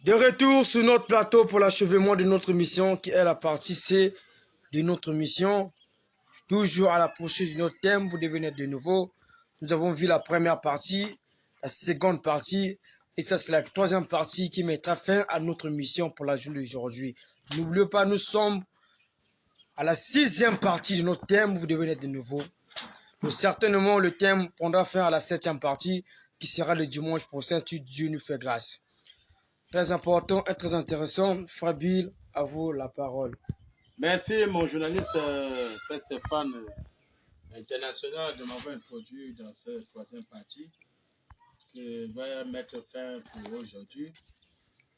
De retour sur notre plateau pour l'achèvement de notre mission qui est la partie C de notre mission. Toujours à la poursuite de notre thème, vous devenez de nouveau. Nous avons vu la première partie, la seconde partie, et ça c'est la troisième partie qui mettra fin à notre mission pour la journée d'aujourd'hui. N'oubliez pas, nous sommes à la sixième partie de notre thème, vous devenez de nouveau. Mais certainement, le thème prendra fin à la septième partie, qui sera le dimanche prochain, si Dieu nous fait grâce. Très important et très intéressant. Frère Bill, à vous la parole. Merci, mon journaliste Frère Stéphane International, de m'avoir introduit dans cette troisième partie qui va mettre fin pour aujourd'hui.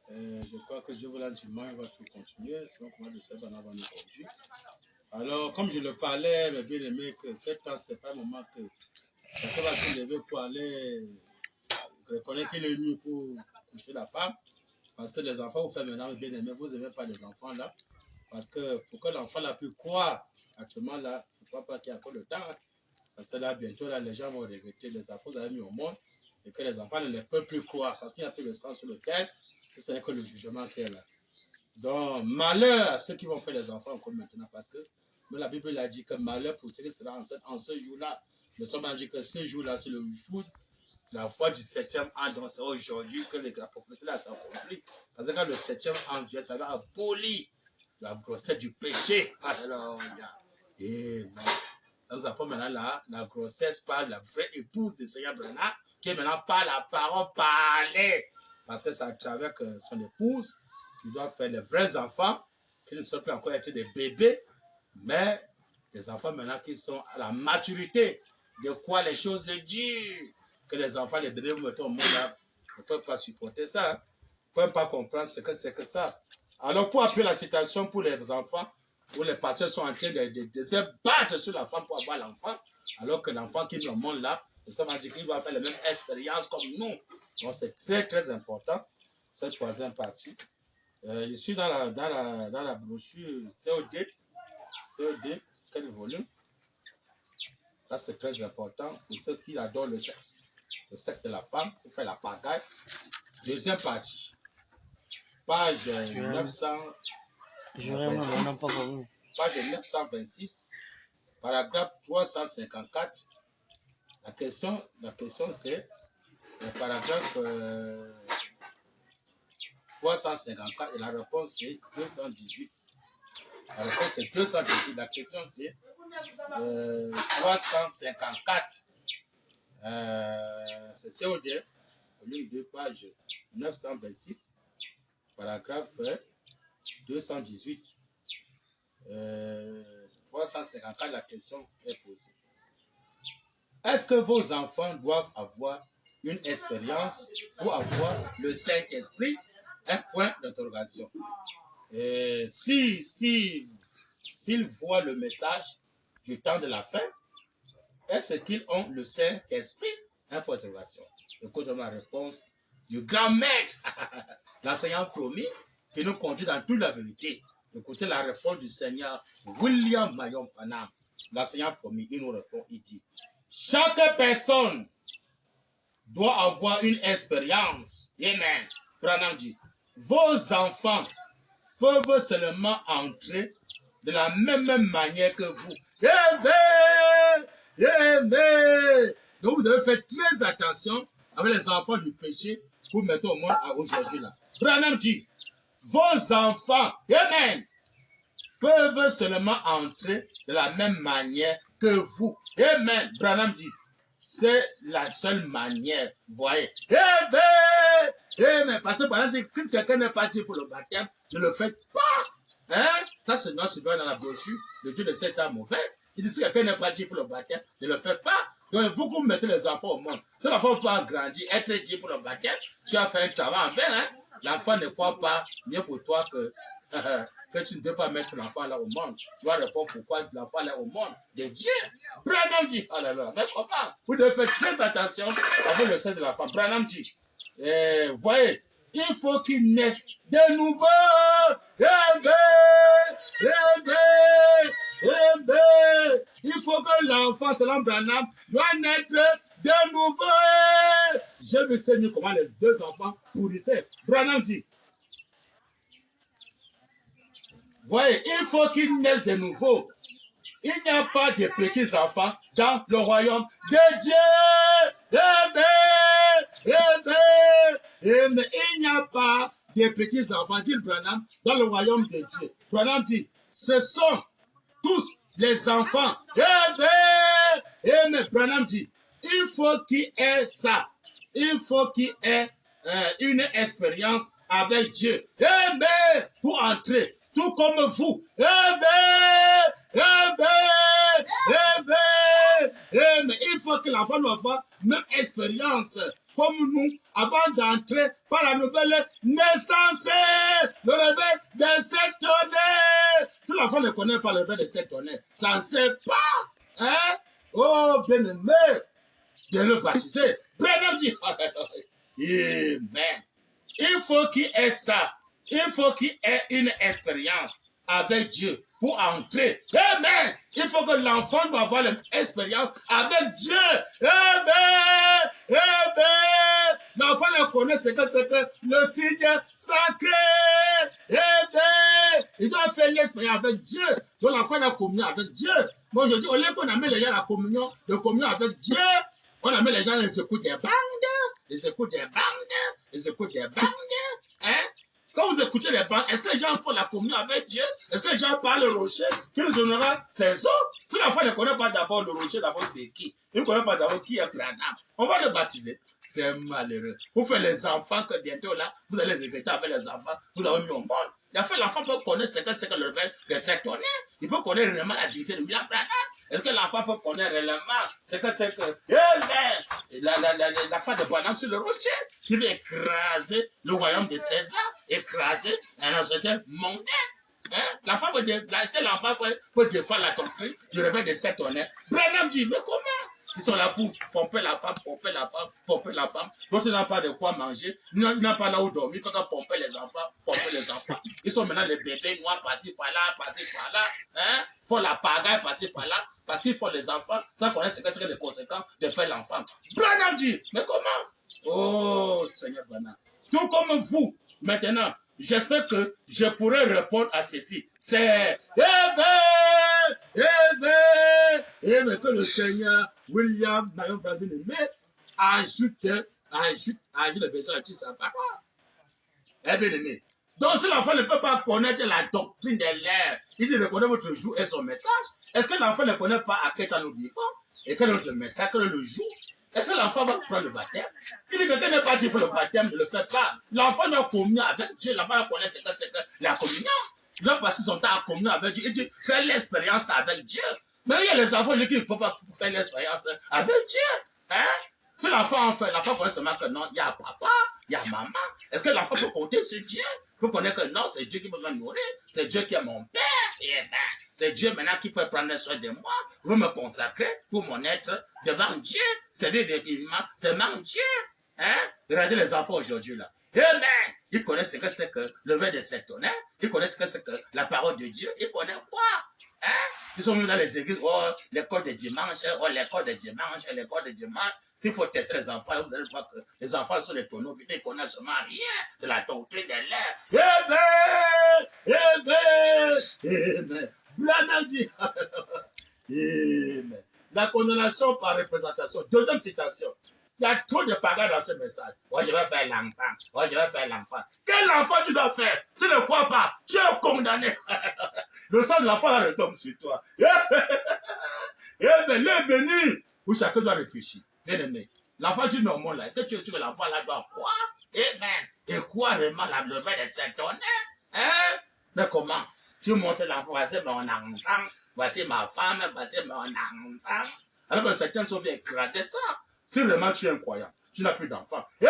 Je crois que Dieu voulant dimanche va tout continuer. Donc, moi, le Seigneur va nous conduire. Alors, comme je le parlais, mes bien-aimés, que ce temps, ce n'est pas un moment que chacun va se lever pour aller reconnaître qu'il est mieux pour coucher la femme. Parce que les enfants, vous faites maintenant, mes bien-aimés, vous n'aimez pas les enfants là. Parce que pour que l'enfant l'a pu croire, actuellement là, je ne crois pas qu'il y a encore le temps. Hein, parce que là, bientôt, là, les gens vont regretter les enfants qu'ils avaient mis au monde et que les enfants ne les peuvent plus croire parce qu'il n'y a plus de sang sur lequel, ce n'est que le jugement qui est là. Donc, malheur à ceux qui vont faire les enfants encore maintenant parce que la Bible a dit que malheur pour ceux qui seront en ce jour-là. Nous sommes dit que ce jour-là, c'est le jour la foi du 7e an. Donc, c'est aujourd'hui que la prophétie là s'accomplit. Parce que quand le 7e an vient, ça va abolir la grossesse du péché. Alléluia. Et ça nous apprend maintenant la grossesse par la vraie épouse du Seigneur Branham, qui est maintenant par la parole parlée. Parce que c'est à travers son épouse qui doit faire les vrais enfants, qui ne sont plus encore être des bébés, mais des enfants maintenant qui sont à la maturité de quoi les choses dures. Que les enfants, les bébés, mettons au monde là, ne peuvent pas supporter ça. Ne peuvent pas comprendre ce que c'est que ça. Alors, pour appuyer la situation pour les enfants, où les pasteurs sont en train de se battre sur la femme pour avoir l'enfant, alors que l'enfant qui est au monde là, nous sommes dit qu'il va faire la même expérience comme nous. Donc, c'est très, très important, cette troisième partie. Je suis dans la brochure COD, quel volume? Là, c'est très important pour ceux qui adorent le sexe de la femme, pour faire la pagaille. Deuxième partie, page 900. Page 926, paragraphe 354. La question c'est le paragraphe 354 et la réponse c'est 218. La réponse c'est 218. La question c'est 354. C'est COD, volume 2, page 926, paragraphe 218. 354, la question est posée. Est-ce que vos enfants doivent avoir une expérience pour avoir le Saint-Esprit? Un point d'interrogation. S'ils voient le message du temps de la fin, est-ce qu'ils ont le Saint-Esprit? Un point d'interrogation. Écoutez ma réponse du grand maître, l'enseignant promis, qui nous conduit dans toute la vérité. Écoutez la réponse du Seigneur William Mayon Panam. L'enseignant promis, il nous répond, il dit, chaque personne doit avoir une expérience. Amen. Branham dit, vos enfants peuvent seulement entrer de la même manière que vous. Amen. Amen. Donc vous devez faire très attention avec les enfants du péché pour mettre au monde aujourd'hui là. Branham dit, vos enfants, amen, peuvent seulement entrer de la même manière que vous. Amen. Branham dit, c'est la seule manière. Vous voyez. Amen. Amen. Parce que Branham dit, que quelqu'un n'est pas dit pour le baptême, ne le faites pas. Hein? Ça, c'est bien dans la brochure. Le Dieu de cet âme mauvais. Il dit, si quelqu'un n'est pas dit pour le baptême, ne le faites pas. Donc, il faut que vous mettez les enfants au monde. Si l'enfant peut grandir, être dit pour le baptême, tu as fait un travail en vain. Hein? L'enfant ne croit pas mieux pour toi que tu ne peux pas mettre l'enfant là au monde. Tu vas répondre pourquoi l'enfant là au monde de Dieu. Branham dit, oh là là, mais comment? Vous devez faire très attention avec le sein de la femme. Branham dit, voyez, il faut qu'il naisse de nouveau. Il faut que l'enfant, selon Branham, doit naître de nouveau. Je veux savoir comment les deux enfants pourrissaient. Branham dit, Voyez, il faut qu'ils naissent de nouveau. Il n'y a pas de petits enfants dans le royaume de Dieu. Mais il n'y a pas de petits enfants, dit Branham, dans le royaume de Dieu. Branham dit, ce sont tous les enfants. Mais Branham dit, il faut qu'il ait ça. Il faut qu'il ait une expérience avec Dieu. Pour entrer, tout comme vous. Mais il faut que l'enfant doit avoir même expérience comme nous avant d'entrer par la nouvelle naissance. Le réveil de cette année. Si l'enfant ne connaît pas le réveil de cette année, ça ne sait pas. Hein? Oh, bien-aimé, de le baptiser. Branham dit, Amen. Il faut qu'il ait ça. Il faut qu'il ait une expérience avec Dieu pour entrer. Amen. Il faut que l'enfant doit avoir une expérience avec Dieu. Amen. L'enfant ne connaît ce que c'est que le signe sacré. Amen. Il doit faire l'expérience avec Dieu. Donc l'enfant a communion avec Dieu. Moi je dis, au lieu qu'on amène les gens à la communion, de communion avec Dieu, on amène les gens, ils écoutent des bandes, ils écoutent des bandes, ils écoutent des bandes. Hein? Quand vous écoutez les bandes, est-ce que les gens font la communion avec Dieu? Est-ce que les gens parlent au rocher qui nous donnera ses eaux? Si l'enfant ne connaît pas d'abord le rocher, d'abord c'est qui? Il ne connaît pas d'abord qui est Branham. On va le baptiser. C'est malheureux. Vous faites les enfants que bientôt là, vous allez regretter avec les enfants. Vous avez mis au monde. Il a fait l'enfant peut connaître ce que c'est que le réveil de cette année. Il peut connaître réellement la dignité de William Branham. Est-ce que l'enfant peut connaître réellement ce que c'est que la femme de Branham sur le rocher qui veut écraser le royaume de César, écraser un société mondaine. Hein? Est-ce que l'enfant peut défendre la doctrine du réveil de cette année? Branham dit, mais comment? Ils sont là pour pomper la femme, pomper la femme, pomper la femme. Donc, ils n'ont pas de quoi manger, ils n'ont pas là où dormir. Il faut pomper les enfants, pomper les enfants. Ils sont maintenant les bébés noirs, passer par là, passer par là. Hein? Il faut la pagaille, passer par là. Parce qu'il faut les enfants, sans connaître ce que c'est les conséquences de faire l'enfant. Branham dit, mais comment? Oh, Seigneur Branham. Tout comme vous, maintenant, j'espère que je pourrai répondre à ceci. C'est que le Seigneur William Marion Branham ajoute le verset à sa parole. Bien aimé. Donc si l'enfant ne peut pas connaître la doctrine de l'air, il reconnaît votre jour et son message. Est-ce que l'enfant ne connaît pas à quel temps nous vivons et quel est notre message, quel est le jour? Est-ce que l'enfant va prendre le baptême? Il dit que quelqu'un n'est pas dit pour le baptême, ne le fait pas. L'enfant doit communier avec Dieu, l'enfant connaît ce que c'est que la communion. Il doit passer son temps à communier avec Dieu. Il dit, fais l'expérience avec Dieu. Mais il y a les enfants qui ne peuvent pas faire l'expérience avec Dieu. Hein? Si l'enfant en fait, l'enfant connaît seulement que non, il y a papa, il y a maman. Est-ce que l'enfant peut compter sur Dieu? Il peut connaître que non, c'est Dieu qui peut me nourrir, c'est Dieu qui est mon père. Et ben, c'est Dieu maintenant qui peut prendre soin de moi, veut me consacrer pour mon être devant Dieu. C'est mon Dieu. Hein? Regardez les enfants aujourd'hui là. Eh ben, ils connaissent ce que c'est que le verre de cette tonnerre, ils connaissent ce que c'est que la parole de Dieu, ils connaissent quoi? Hein? Ils sont venus dans les églises, oh, l'école de dimanche, oh, l'école de dimanche, l'école de dimanche. S'il faut tester les enfants, vous allez voir que les enfants sont des tonneaux, ils ne connaissent seulement rien de la doctrine de l'air. Amen. Branham dit, Amen. La condamnation par représentation. Deuxième citation. Il y a trop de pagaille dans ce message. Oh, je vais faire l'enfant. Oh, je vais faire l'enfant. Quel enfant tu dois faire? Tu ne crois pas. Tu es condamné. Le sang de l'enfant retombe sur toi. Eh bien, l'est venu. Où chacun doit réfléchir. Bien aimé. L'enfant dit non, là. Est-ce que tu veux que l'enfant là doit croire? Amen. Et croire vraiment la levée de cette honneur? Hein? Mais comment? Tu montres l'enfant, voici mon enfant, voici ma femme, voici mon enfant. Alors que certains sont bien écraser ça. Si vraiment tu es un croyant, tu n'as plus d'enfants. Mais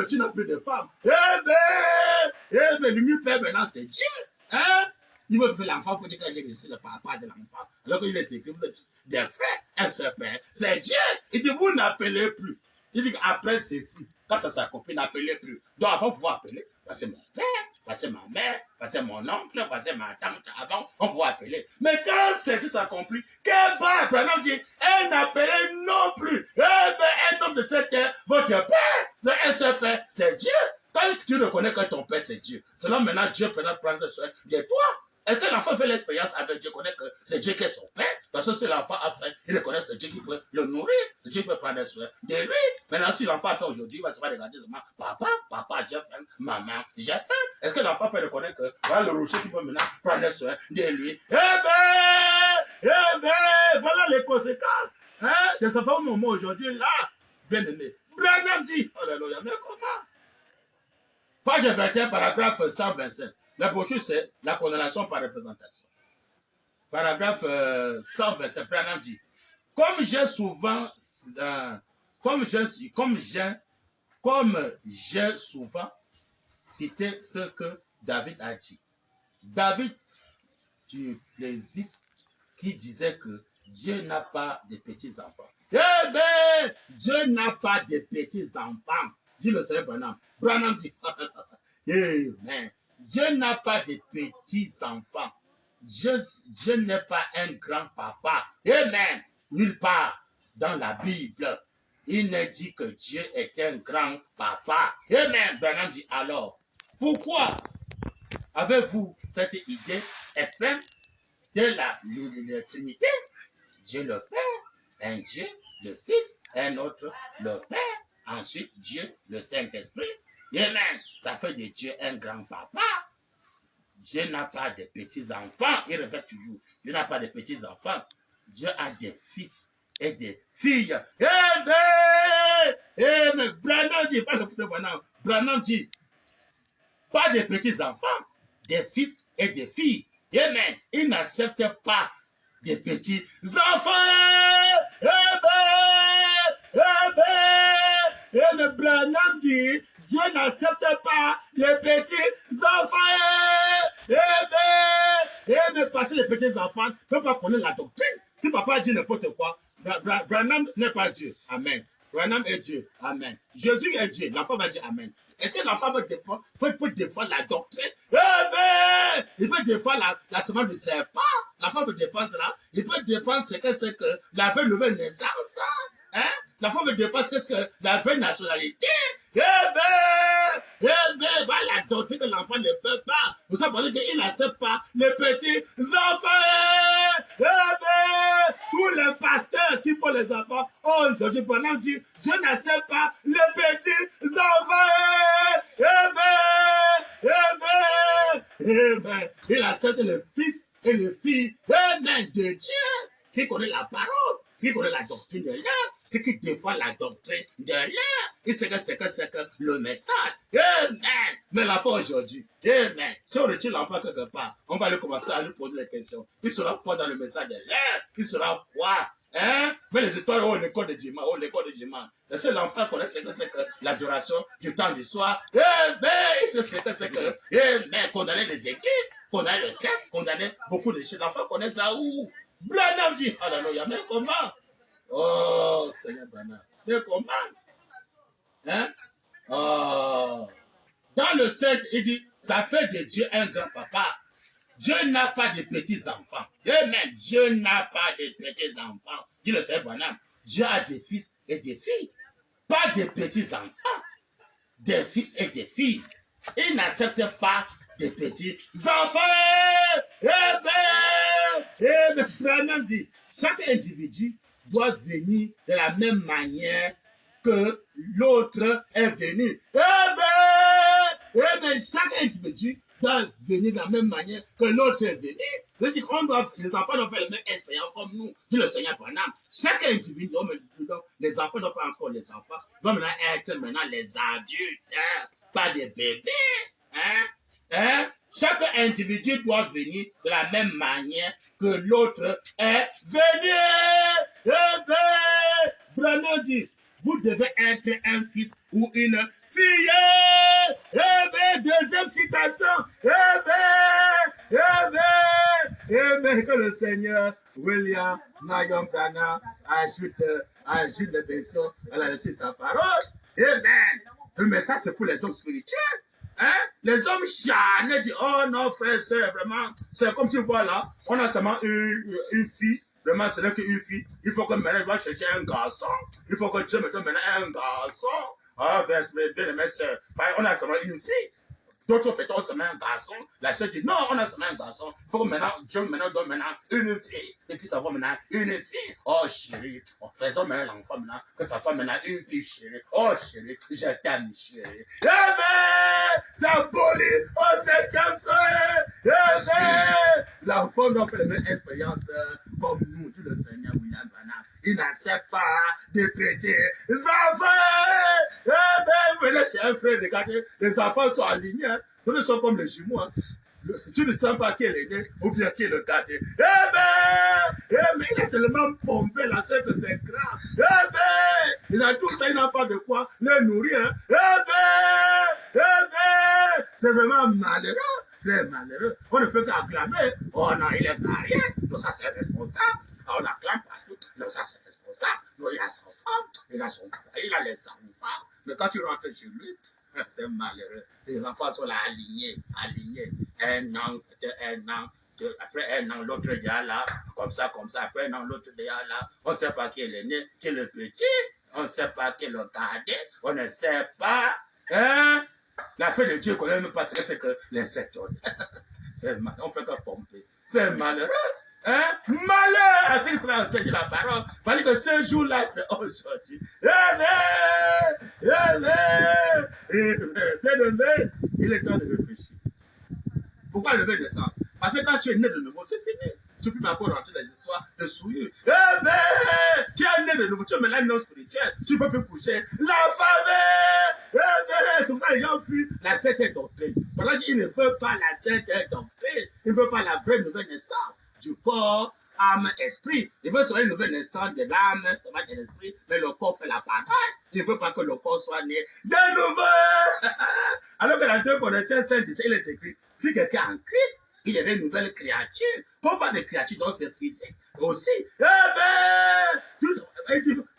tu n'as plus de femmes. Le mieux père maintenant c'est Dieu. Hein? Il veut faire l'enfant pour dire que Dieu est le papa de l'enfant. Alors qu'il est écrit, vous êtes des frères, un seul père. C'est Dieu. Il dit, vous n'appelez plus. Il dit qu'après ceci, quand ça s'accomplit, n'appelez plus. Donc avant de pouvoir appeler, c'est mon père, c'est ma mère, c'est mon oncle, c'est ma tante. Avant, on pouvait appeler. Mais quand ceci s'accomplit, qu'est-ce que Branham dit? Elle n'appelait non plus. Eh bien, un homme de cette terre, votre père, un seul père, c'est Dieu. Quand tu reconnais que ton Père c'est Dieu, cela maintenant Dieu peut prendre soin de toi. Et que l'enfant fait l'expérience avec Dieu, connaît que c'est Dieu qui est son Père. Parce que si l'enfant a faim, il reconnaît que c'est Dieu qui peut le nourrir. Dieu peut prendre soin de lui. Maintenant, si l'enfant a faim aujourd'hui, il va se faire regarder seulement papa, j'ai faim, maman, j'ai faim. Est-ce que l'enfant peut reconnaître que voilà le rocher qui peut maintenant prendre soin de lui? Eh ben, voilà les conséquences de ce fameux moment aujourd'hui là, bien aimé. Branham dit, alléluia, mais comment? Page 21, paragraphe 125. La brochure, c'est la condamnation par représentation. Paragraphe 125, Branham dit, comme j'ai souvent cité ce que David a dit. David du Plessis qui disait que Dieu n'a pas de petits-enfants. Eh bien, Dieu n'a pas de petits-enfants. Dit le Seigneur Branham. Branham dit, Amen. Dieu n'a pas de petits-enfants. Dieu n'est pas un grand-papa. Amen. Nulle part dans la Bible, il ne dit que Dieu est un grand-papa. Amen. Branham dit alors, pourquoi avez-vous cette idée extrême de la Trinité? Dieu le Père, un Dieu, le Fils, un autre, le Père, ensuite Dieu, le Saint-Esprit. Amen. Ça fait de Dieu un grand-papa. Dieu n'a pas de petits-enfants. Il répète toujours, Dieu n'a pas de petits-enfants. Dieu a des fils et des filles. Amen. Branham dit, pas le frère Branham. Branham dit, pas de petits-enfants, des fils et des filles. Amen. Il n'accepte pas des petits-enfants. Amen. Branham dit, Dieu n'accepte pas les petits-enfants. Amen. Parce que les petits-enfants ne peuvent pas connaître la doctrine. Si papa dit n'importe quoi, Branham n'est pas Dieu. Amen. Branham est Dieu. Amen. Jésus est Dieu. L'enfant va dire Amen. Est-ce que l'enfant peut défendre la doctrine? Il peut défendre la semence du serpent. L'enfant peut défendre cela. Il peut défendre ce que c'est que la vraie nouvelle naissance. L'enfant peut défendre ce que c'est que la vraie nationalité. La doctrine que l'enfant ne peut pas. Vous savez qu'il n'accepte pas les petits enfants. Tous les pasteurs qui font les enfants, aujourd'hui, Branham dit, Dieu n'accepte pas les petits enfants. Amen. Il accepte le fils et le fille. Amen. De Dieu. Qui connaît la parole, qui connaît la doctrine de l'heure, c'est qui défend la doctrine de l'heure. Il sait que c'est que le message. Amen. Mais l'enfant aujourd'hui, amen. Si on retire l'enfant quelque part, on va lui commencer à lui poser des questions. Il sera quoi dans le message de l'heure? Il sera quoi? Mais les histoires, l'école de dimanche. Et si l'enfant connaît ce que c'est que l'adoration du temps du soir, il sait ce que c'est que, condamner les églises, condamner le sexe, condamner beaucoup de choses. L'enfant connaît ça où? Branham dit, alléluia, mais comment? Oh, Seigneur Branham, mais comment? Dans le 7, il dit, ça fait de Dieu un grand papa. Dieu n'a pas de petits-enfants. Amen. Dieu n'a pas de petits-enfants. Dit le Seigneur Branham. Dieu a des fils et des filles. Pas de petits-enfants. Des fils et des filles. Il n'accepte pas de petits-enfants. Amen. Branham dit, chaque individu doit venir de la même manière que l'autre est venu. Amen. Chaque individu doit venir de la même manière que l'autre est venu. Les enfants doivent faire la même expérience comme nous, dit le Seigneur Branham. Chaque individu, les enfants ne sont pas encore les enfants, doivent maintenant être les adultes, pas des bébés. Chaque individu doit venir de la même manière que l'autre est venu. Branham dit, vous devez être un fils ou une fille. Deuxième citation. Que le Seigneur William Marion Branham ajoute les versions à la lecture de sa parole. Amen. Mais ça, c'est pour les hommes spirituels. Les hommes charnés disent, oh non, frère, c'est vraiment, c'est comme tu vois là, on a seulement une fille. Vraiment, ce n'est qu'une fille. Il faut que maintenant, il va chercher un garçon. Il faut que Dieu me donne maintenant un garçon. Ah, bien aimé sœur, on a seulement une fille. D'autres peut-être seulement un garçon. La sœur dit non, on a seulement un garçon. Il faut maintenant, Dieu maintenant donne maintenant une fille. Et puis ça va maintenant une fille. Oh chérie, faisons maintenant l'enfant maintenant. Que ça soit maintenant une fille chérie. Oh chérie, je t'aime chérie. Eh ben, ça polie au 7e soir. Eh ben, l'enfant doit faire la même expérience comme nous, tout le Seigneur William Branham. Il n'accepte pas de petits enfants. Eh ben, venez chez un frère, regardez, les enfants sont alignés. Nous ne sommes comme les jumeaux. Hein. Tu ne sens pas qui est l'aîné ou bien qui est le cadet. Eh ben, il est tellement pompé là, c'est que c'est grave. Eh ben, il a tout ça, il n'a pas de quoi les nourrir. Hein. Eh ben, c'est vraiment malheureux. Très malheureux. On ne fait qu'acclamer. Oh non, il est marié. Donc ça, c'est responsable. On acclame partout. Donc ça, c'est responsable. Donc il a son femme, il a son frère, il a les enfants. Mais quand tu rentres chez lui, c'est malheureux. Les enfants sont là alignés. Un an, après un an, l'autre est là, comme ça. Après un an, l'autre est là. On ne sait pas qui est l'aîné, qui est le petit. On ne sait pas qui est le cadet. On ne sait pas. Hein? La fête de Dieu qu'on n'aime pas, c'est que les secteurs. C'est mal. On fait que pomper. C'est malheureux. Hein? Malheur à ceux qui sera enseigné la parole. Parce que ce jour-là, c'est aujourd'hui. Bien-aimé, il est temps de réfléchir. Pourquoi lever des sens? Parce que quand tu es né de nouveau, c'est fini. Tu peux encore rentrer dans les histoires de souillure. Tu es né de nouveau, tu es maintenant non spirituel. Tu ne peux plus coucher. La famille! C'est pour ça que les gens fuient la sainte doctrine. Pendant qu'ils ne veulent pas la sainte doctrine, ils ne veulent pas la vraie nouvelle naissance du corps, âme, esprit. Ils veulent seulement une nouvelle naissance de l'âme, seulement de l'esprit, mais le corps fait la bataille. Ils ne veulent pas que le corps soit né de nouveau. Alors que dans 2 Corinthiens 5, il est écrit, si quelqu'un est en Christ, il est une nouvelle créature. Pas de créature dans ses physiques aussi.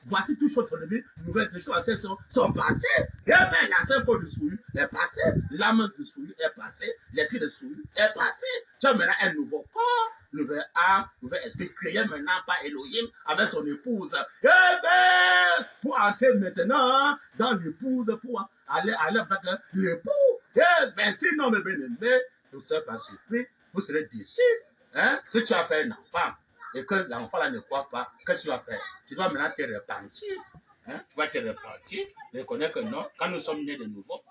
Voici toutes choses sont devenues nouvelles, les choses anciennes sont passées. La sainte peau de souillure est passée, l'âme de souillure est passée, l'esprit de souillure est passé. Tu as maintenant un nouveau corps, nouvel âme, nouvel esprit, créé maintenant par Elohim avec son épouse. Pour entrer maintenant dans l'épouse, pour aller avec l'époux. Sinon, mes bien-aimés, vous ne serez pas surpris, vous serez déçus. Hein? Que tu as fait un enfant et que l'enfant là ne croit pas, qu'est-ce que tu vas faire? Tu dois maintenant te repentir. Hein? Tu vas te repentir, reconnaître que non, quand nous sommes nés de nouveau,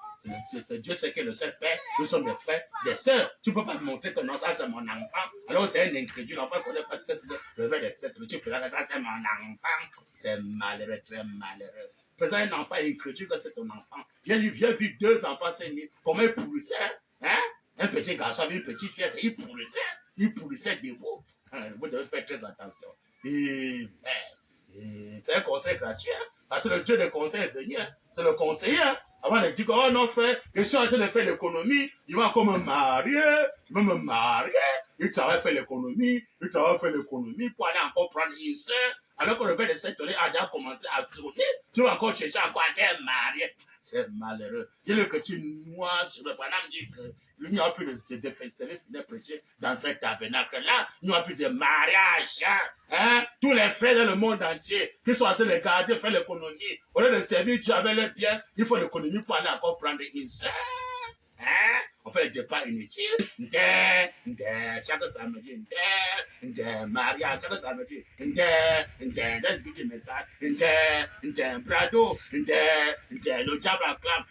c'est Dieu c'est que le seul Père, nous sommes des frères, des sœurs. Tu ne peux pas me montrer que non, ça c'est mon enfant. Alors c'est un incrédule, l'enfant connaît parce que c'est le verre de 7. Tu peux dire que ça c'est mon enfant. C'est malheureux, très malheureux. Présent un enfant incrédule que c'est ton enfant. J'ai vu 2 enfants s'aimer. Comment ils pourrissaient? Hein? Un petit garçon avec une petite fille, il pourrissait debout. Vous devez faire très attention. C'est un conseil gratuit, hein? Parce que le Dieu de conseil est venu, hein? C'est le conseiller. Hein? Avant de dire que, oh non, frère, je suis en train de faire l'économie, il va encore me marier, il travaille faire l'économie, pour aller encore prendre une soeur. Alors que le père de cette année a déjà commencé à tourner, tu vas encore chercher encore à te marier. C'est malheureux. J'ai le que tu noies sur le paname, dit que il n'y a plus de festival de prêcher dans cet tabernacle-là. Il n'y a plus de mariage. Hein? Tous les frères dans le monde entier qui sont en train de garder, faire l'économie. Au lieu de servir Dieu avec les biens, il faut l'économie pour aller encore prendre une sœur. Hein? On fait des pas inutiles. Chaque samedi, mariage, chaque samedi, laisse du message, brado, le diable acclame.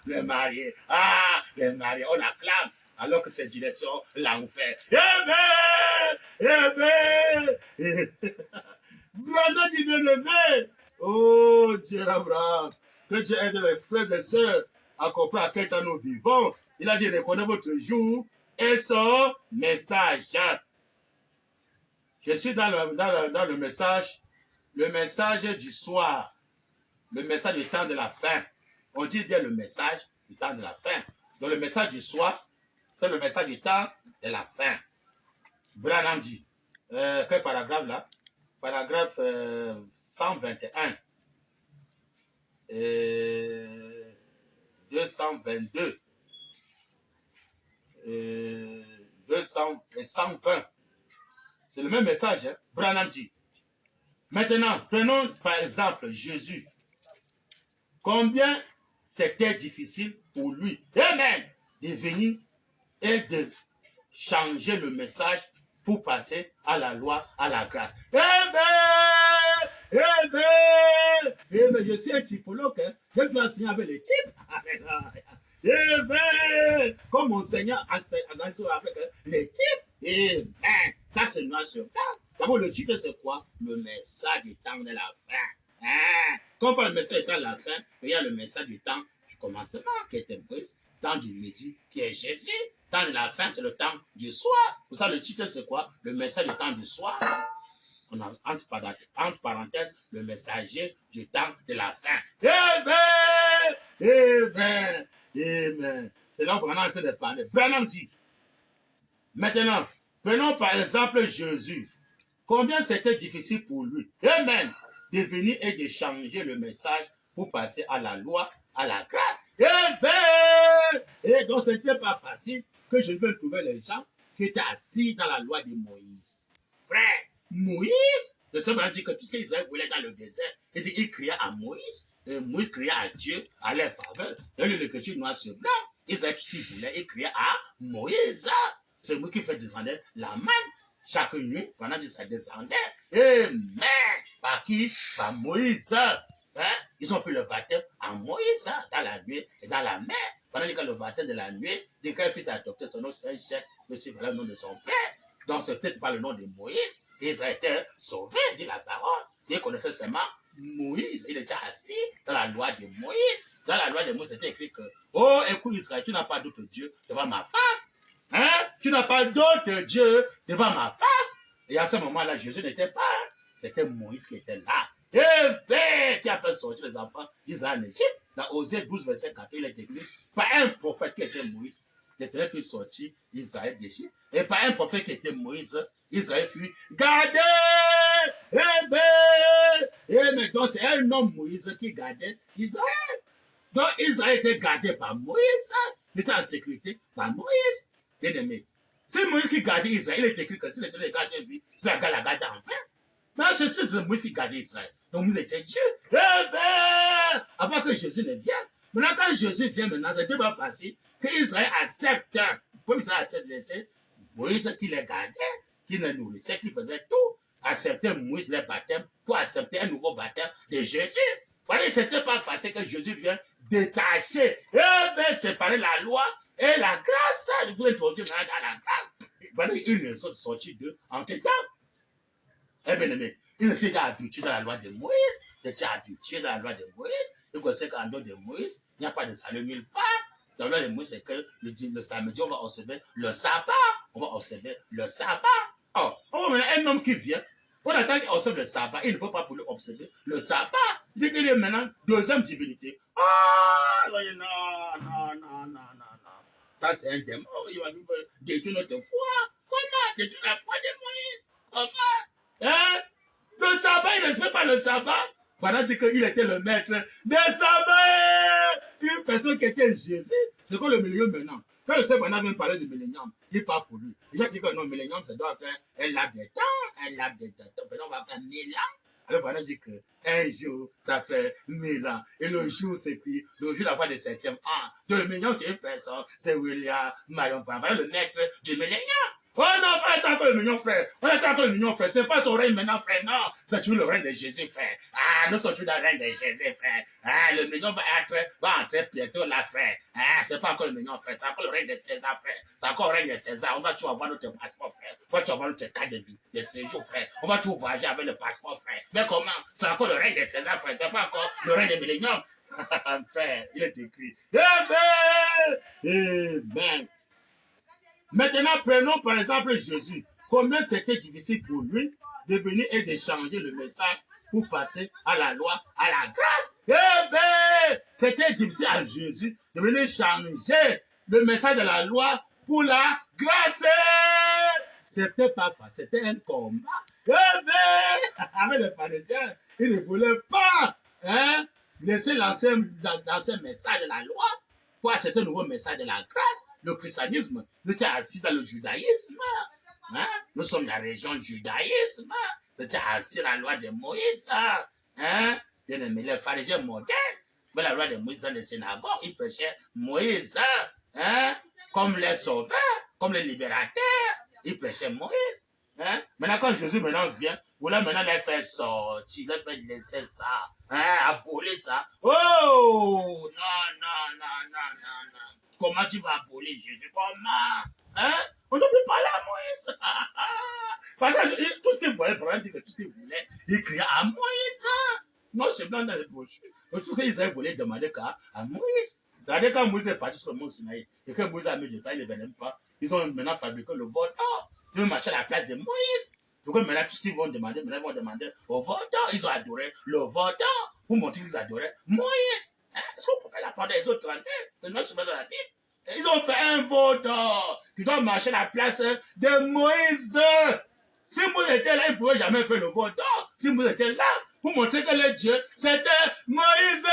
Le marié, on acclame. Alors que c'est direction l'enfer. Brado dit bien-aimé. Oh, Dieu Abraham, que Dieu aide les frères et sœurs à comprendre à quel temps nous vivons. Il a dit, reconnaît votre jour et son message. Je suis dans le message du soir, le message du temps de la fin. On dit bien le message du temps de la fin. Donc le message du soir, c'est le message du temps de la fin. Branham dit, quel paragraphe là? Paragraphe 121. 222 200 et 120. C'est le même message. Hein? Branham dit. Maintenant, prenons par exemple Jésus. combien c'était difficile pour lui, amen, de venir et de changer le message pour passer à la loi, à la grâce. Amen! Amen! Amen! Je suis un typologue, hein? Je peux enseigner avec les types. Amen! Comme mon Seigneur enseigne avec les types. Amen! Ça, c'est noir sur blanc. D'abord, le titre, c'est quoi? Le message du temps de la fin. Hein? Quand on parle du message du temps de la fin, il y a le message du temps du commencement qui est Moïse, temps du midi qui est Jésus, temps de la fin, c'est le temps du soir. Pour ça, le titre, c'est quoi? Le message du temps du soir. On a entre parenthèses le messager du temps de la fin. Amen! Amen! Amen! C'est là qu'on est en train de parler. Branham dit, maintenant, prenons par exemple Jésus. Combien c'était difficile pour lui, amen, de venir et de changer le message pour passer à la loi, à la grâce. Amen! Et donc, ce n'était pas facile que je veux trouver les gens qui étaient assis dans la loi de Moïse. Frère, Moïse, le Seigneur dit que tout ce qu'Israël voulait dans le désert, il cria à Moïse, et Moïse cria à Dieu à leur faveur. Dans l'écriture noir sur blanc, Israël, tout ce qu'il voulait, il cria à Moïse. C'est moi qui fais descendre la main chaque nuit pendant que ça descendait. Amen. Par qui? Par Moïse. Hein? Ils ont pris le baptême en Moïse, dans la nuit et dans la mer. Pendant que le baptême de la nuit, dès qu'il fils adopté son nom sur un chef, monsieur le nom de son père. Donc c'est peut-être pas le nom de Moïse. Ils ont été sauvés, dit la parole. Ils connaissaient seulement Moïse. Il était assis dans la loi de Moïse. Dans la loi de Moïse, c'était écrit que, oh, écoute Israël, tu n'as pas d'autre Dieu devant ma face. Hein? Tu n'as pas d'autre Dieu devant ma face. Et à ce moment-là, Jésus n'était pas. C'était Moïse qui était là. Eh bien, qui a fait sortir les enfants d'Israël en Égypte. Dans Osée 12, verset 4, il est écrit, par un prophète qui était Moïse, l'Éternel fut sorti Israël d'Égypte. Et par un prophète qui était Moïse, Israël fut gardé. Eh bien, et maintenant, c'est un homme Moïse qui gardait Israël. Donc, Israël était gardé par Moïse. Il était en sécurité par Moïse. Bien aimé. C'est Moïse qui gardait Israël. Il est écrit que si l'Éternel garde une vie, tu la garde enfin. Mais c'est Moïse qui gardait Israël. Donc Moïse était Dieu. Eh bien, avant que Jésus ne vienne, maintenant quand Jésus vient maintenant, c'était pas facile que Israël accepte. Comme Israël accepte Moïse qui les gardait, qui les nourrissait, qui faisait tout, accepter Moïse les baptêmes pour accepter un nouveau baptême de Jésus. Voilà, c'était pas facile que Jésus vienne détacher, eh bien, séparer la loi et la grâce. Vous introduire dans la grâce. Voilà, ils sont sortis d'eux en tout temps. Eh bien, aimé, ils étaient déjà habitués dans la loi de Moïse. Ils étaient habitués dans la loi de Moïse. Ils connaissaient qu'en dehors de Moïse, il n'y a pas de salut nulle part. Dans la loi de Moïse, c'est que le samedi, on va observer le sabbat. On va observer le sabbat. Oh, on va un homme qui vient. On attend qu'il observe le sabbat. Il ne peut pas pour lui observer le sabbat. Il dit qu'il est maintenant deuxième divinité. Ah, non, non, non, non, non, non. Ça, c'est un démon. Il va nous détruire notre foi. Comment détruire la foi de Moïse? Comment? Hein? Le sabbat, il ne respecte pas le sabbat. Pendant qu'il était le maître des sabbats. Une personne qui était Jésus. C'est quoi le millénium maintenant? Quand le Seigneur vient parler du millénium, il parle pour lui. Il a dit que non, le millénium, ça doit faire un laps de temps. Un laps de temps. Maintenant, on va faire 1000 ans. Alors, pendant dit que un jour, ça fait 1000 ans. Et le jour, c'est puis le jour d'avoir le 7e an. Donc, le millénium, c'est une personne. C'est William Marion. Voilà le maître du millénium. Oh non, on attend encore le mignon frère. On attend encore le mignon frère. C'est pas son règne maintenant, frère. Non, c'est toujours le règne de Jésus, frère. Ah, nous sommes toujours dans le règne de Jésus, frère. Ah, le mignon va entrer bientôt là, frère. Ah, c'est pas encore le mignon frère. C'est encore le règne de César, frère. C'est encore le règne de César. On va toujours avoir notre passeport, frère. On va toujours avoir notre carte de vie, de séjour, frère. On va toujours voyager avec le passeport, frère. Mais comment? C'est encore le règne de César, frère. C'est pas encore le règne de millénium. Frère, il est écrit. Amen. Amen. Maintenant, prenons par exemple Jésus. Combien c'était difficile pour lui de venir et de changer le message pour passer à la loi, à la grâce. Eh bien, c'était difficile à Jésus de venir changer le message de la loi pour la grâce. C'était pas facile, c'était un combat. Eh bien, avec les pharisiens, ils ne voulaient pas laisser l'ancien message de la loi pour accepter un nouveau message de la grâce. Le christianisme, nous étions assis dans le judaïsme. Hein? Nous sommes dans la région du judaïsme. Nous étions assis dans la loi de Moïse. Hein? Bien aimé, les pharisiens modernes, Mais la loi de Moïse dans les synagogues, ils prêchaient Moïse, hein, comme les sauveurs, comme les libérateurs. Ils prêchaient Moïse. Hein? Maintenant, quand Jésus maintenant vient, vous là maintenant les faire sortir, les faire laisser ça, hein, abolir ça. Oh! Non, non, non, non, non, non. Comment tu vas abolir Jésus? Comment? Hein? On ne peut pas parler à Moïse. Parce que tout ce qu'il voulait, le problème, c'est que tout ce qu'il voulait, il criait à Moïse. Non, c'est blanc dans les brochures. Tout ce qu'ils avaient voulu demander à Moïse. Regardez quand Moïse est parti sur le mont Sinaï et que Moïse a mis du temps, il ne venait même pas. Ils ont maintenant fabriqué le vol. Ils vont marcher à la place de Moïse. Donc maintenant, tout ce qu'ils vont demander, maintenant, ils vont demander au voleur. Ils ont adoré le voleur pour montrer qu'ils adoraient Moïse. Hein? Est-ce qu'on peut faire la part des autres de notre chemin de la Bible? Ils ont fait un voleur qui doit marcher à la place de Moïse. Si Moïse était là, il ne pouvait jamais faire le voleur. Si Moïse était là, pour montrer que le Dieu, c'était Moïse.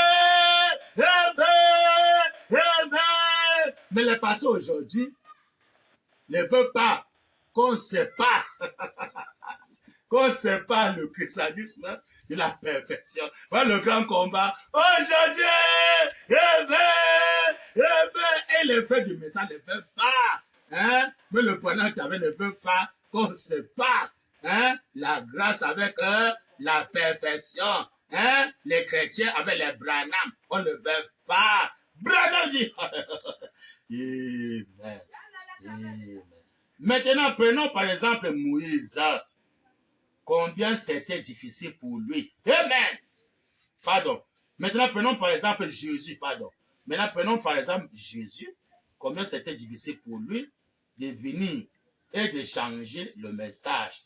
Mais les passés aujourd'hui ne veulent pas qu'on sépare le christianisme de la perfection. Voilà le grand combat. Aujourd'hui, et les frères du message ne veulent pas. Hein? Mais le pendant qu'avec ne veut pas qu'on sépare, hein? La grâce avec la perfection. Hein? Les chrétiens avec les Branham. On ne veut pas. Branham dit. Amen. Amen. Maintenant, prenons par exemple Moïse. Combien c'était difficile pour lui. Amen. Pardon. Maintenant, prenons par exemple Jésus. Pardon. Maintenant, prenons par exemple Jésus. Combien c'était difficile pour lui de venir et de changer le message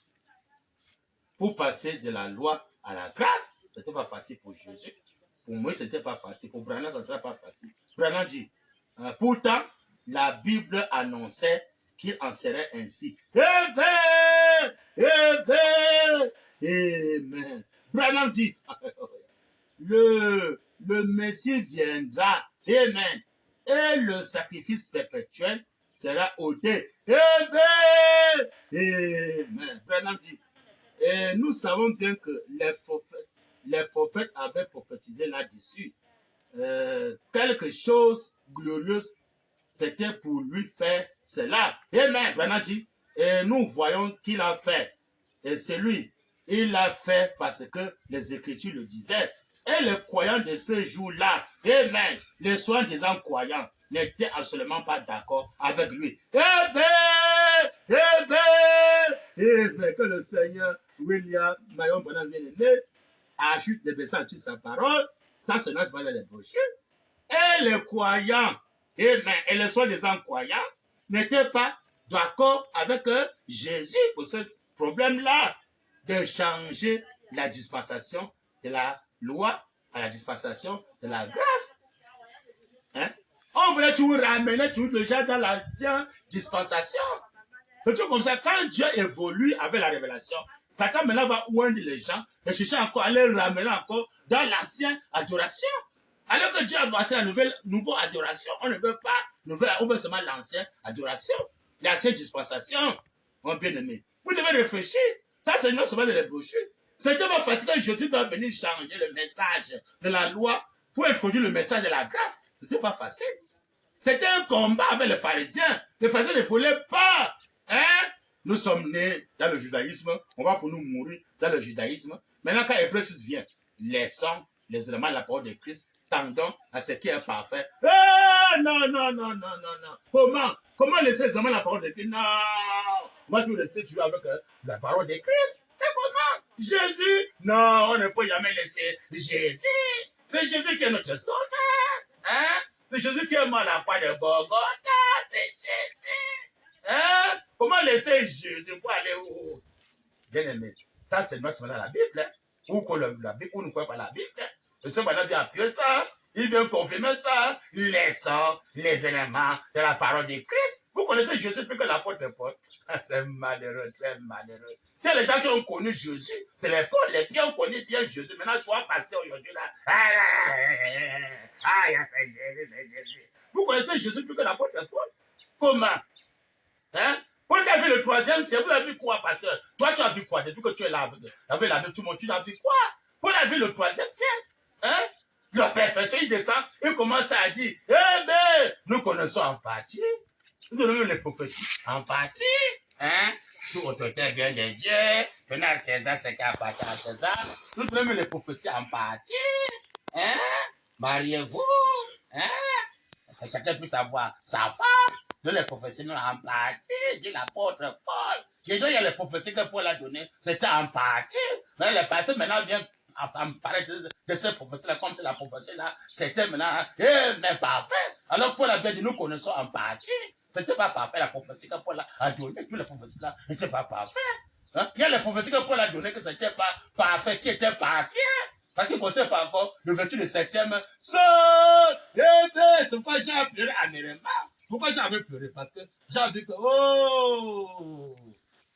pour passer de la loi à la grâce. Ce n'était pas facile pour Jésus. Pour moi, ce n'était pas facile. Pour Branham, ce ne sera pas facile. Branham dit, pourtant, la Bible annonçait qu'il en serait ainsi. Amen. Amen. Amen. Branham dit, le Messie viendra. Amen. Et le sacrifice perpétuel sera ôté. Amen. Amen. Branham dit, et nous savons bien que les prophètes avaient prophétisé là-dessus. Quelque chose glorieuse, c'était pour lui faire cela. Amen. Branham dit, et nous voyons qu'il a fait. Et c'est lui. Il l'a fait parce que les Écritures le disaient. Et les croyants de ce jour-là, amen, les soi-disant croyants, n'étaient absolument pas d'accord avec lui. Amen. Amen. Amen. Que le Seigneur William Marion Branham bien-aimé ajoute des messages sur sa parole. Ça se note pas dans les brochures. Et les croyants, amen, et les soi-disant croyants n'étaient pas d'accord avec Jésus pour ce problème-là de changer la dispensation de la loi à la dispensation de la grâce. Hein? On voulait toujours ramener tout le gens dans l'ancienne dispensation. C'est tout comme ça, quand Dieu évolue avec la révélation, Satan maintenant va oindre les gens et chercher encore à les ramener encore dans l'ancienne adoration. Alors que Dieu a passé la nouvelle adoration, on ne veut pas on veut seulement l'ancienne adoration, l'ancienne dispensation. Mon bien-aimé, vous devez réfléchir. Ça, c'est non seulement de les brochures. C'était pas facile que Jésus doit venir changer le message de la loi pour introduire le message de la grâce. C'était pas facile. C'était un combat avec les pharisiens. Les pharisiens ne voulaient pas. Hein? Nous sommes nés dans le judaïsme. On va pour nous mourir dans le judaïsme. Maintenant, quand Hébreu 6 vient, laissons les éléments de la parole de Christ, tendons à ce qui est parfait. Ah, non, non, non, non, non, non. Comment laisser les éléments de la parole de Christ? Non. Moi, je veux rester toujours avec la parole de Christ. Et comment? Jésus? Non, on ne peut jamais laisser Jésus. C'est Jésus qui est notre sauveur. Hein? C'est Jésus qui est mort à la croix de Golgotha. C'est Jésus. Hein? Comment laisser Jésus pour aller où? Bien aimé, ça c'est notre dans la Bible. Hein? Ou la Bible, ou nous croyons pas la Bible. Hein? Le Seigneur vient appuyer ça. Il vient confirmer ça. Laissons les éléments de la parole de Christ. Vous connaissez Jésus plus que l'apôtre Paul. C'est malheureux, très malheureux. C'est les gens qui ont connu Jésus. C'est les Paul, les qui ont connu bien Jésus. Maintenant, toi, pasteur, aujourd'hui, là. Il a fait Jésus, c'est Jésus. Vous connaissez Jésus plus que l'apôtre Paul. Comment? Hein? Paul qui a vu le troisième siècle, vous avez vu quoi, pasteur? Toi, tu as vu quoi? Depuis que tu es là avec la Bible, tout le monde, tu as vu quoi? Paul a vu le troisième siècle. Hein? Le professeur, il descend, il commence à dire, eh bien, nous connaissons en partie. Nous donnons les prophéties en partie. Hein? Tout autorité vient de Dieu. Maintenant, à César, c'est qui appartient à César. Nous donnons les prophéties en partie. Hein? Mariez-vous. Hein? Que chacun puisse avoir sa femme. Nous, les prophéties, nous, en partie. Dit l'apôtre Paul. Et donc, il y a les prophéties que Paul a données. C'était en partie. Mais les personnes maintenant viennent parler de ces prophéties-là, comme si la prophétie-là, c'était maintenant, mais parfait. Alors, Paul avait dit, nous connaissons en partie. C'était pas parfait, la prophétie que Paul a donnée. Toutes les prophéties-là n'étaient pas parfaites. Hein? Il y a les prophéties que Paul a données que c'était pas parfait, qui étaient partielles. Parce qu'il ne connaissait pas encore le vertu du 7e sol. C'est pourquoi j'ai pleuré à Néréma. Pourquoi j'avais pleuré? Parce que j'ai vu que, oh,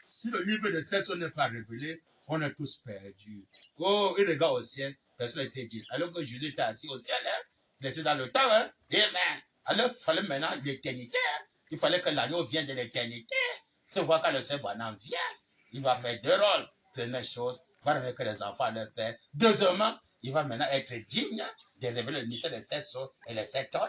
si le livre de 7 n'est pas révélé, on est tous perdus. Oh, il regarde au ciel, personne n'était dit. Alors que Jésus était assis au ciel, hein? Il était dans le temps, hein? Amen. Alors, il fallait maintenant l'éternité, hein? Il fallait que l'agneau vienne de l'éternité. Si on voit quand le Seigneur Bonhomme vient, il va faire deux rôles. Première chose, il va révéler que les enfants leur père. Deuxièmement, il va maintenant être digne de révéler le mystère des 7 sceaux et les 7 tonnerres.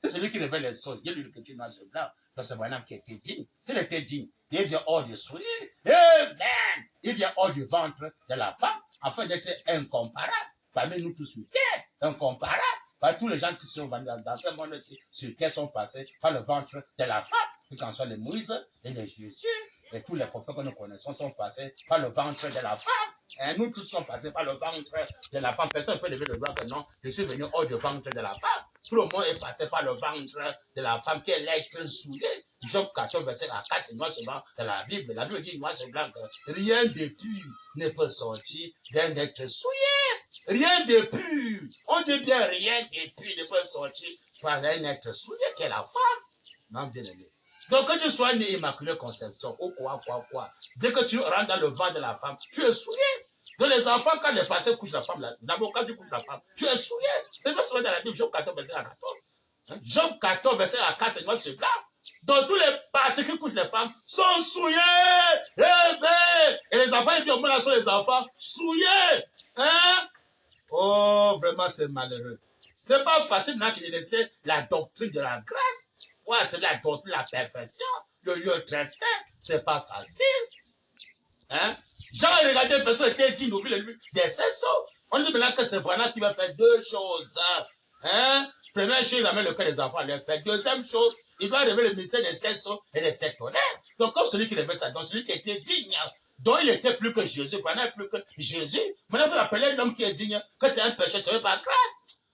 C'est celui qui révèle les sceaux. Il y a lui que tu noir sur blanc. Donc c'est Bonhomme qui était digne. S'il était digne, il vient hors du soulier. Amen. Il vient hors du ventre de la femme afin d'être incomparable parmi nous tous sur terre. Incomparable par tous les gens qui sont dans ce monde-ci sur terre sont passés par le ventre de la femme. Que qu'en soit les Moïse et les Jésus et tous les prophètes que nous connaissons sont passés par le ventre de la femme. Et nous tous sommes passés par le ventre de la femme. Personne ne peut lever le doigt que non, je suis venu hors du ventre de la femme. Tout le monde est passé par le ventre de la femme qui est l'être souillé. Job 14, verset 4, c'est noir sur blanc dans la Bible. La Bible dit noir sur blanc que rien de pur ne peut sortir d'un être souillé. Rien de pur. On dit bien rien de pur ne peut sortir par un être souillé qui est la femme. Non, bien aimé. Donc, que tu sois né immaculée conception, ou quoi. Dès que tu rentres dans le ventre de la femme, tu es souillé. Donc, les enfants, quand les passés couchent la femme, d'abord, quand tu couches la femme, tu es souillé. C'est pas souvent dans la Bible, Job 14, verset 14. Hein? Job 14, verset 4, c'est noir sur blanc. Donc, tous les passés qui couchent les femmes sont souillés. Et les enfants, ils disent, là, sont les enfants souillés. Hein? Oh, vraiment, c'est malheureux. C'est pas facile, maintenant, qu'il laisse la doctrine de la grâce. Ouais, c'est la doctrine de la perfection. Le lieu très saint, c'est pas facile. Hein? Jean a regardé une personne qui était digne au milieu des 700. On dit maintenant que c'est Branham qui va faire deux choses. Hein? Première chose, il amène le cœur des enfants à leur faire. Deuxième chose, il va révéler le mystère des 700 et des 7 tonnerres. Donc, comme celui qui révèle ça, donc celui qui était digne, dont il était plus que Jésus, Branham plus que Jésus. Maintenant, vous appelez l'homme qui est digne, que c'est un péché, ce n'est pas grave.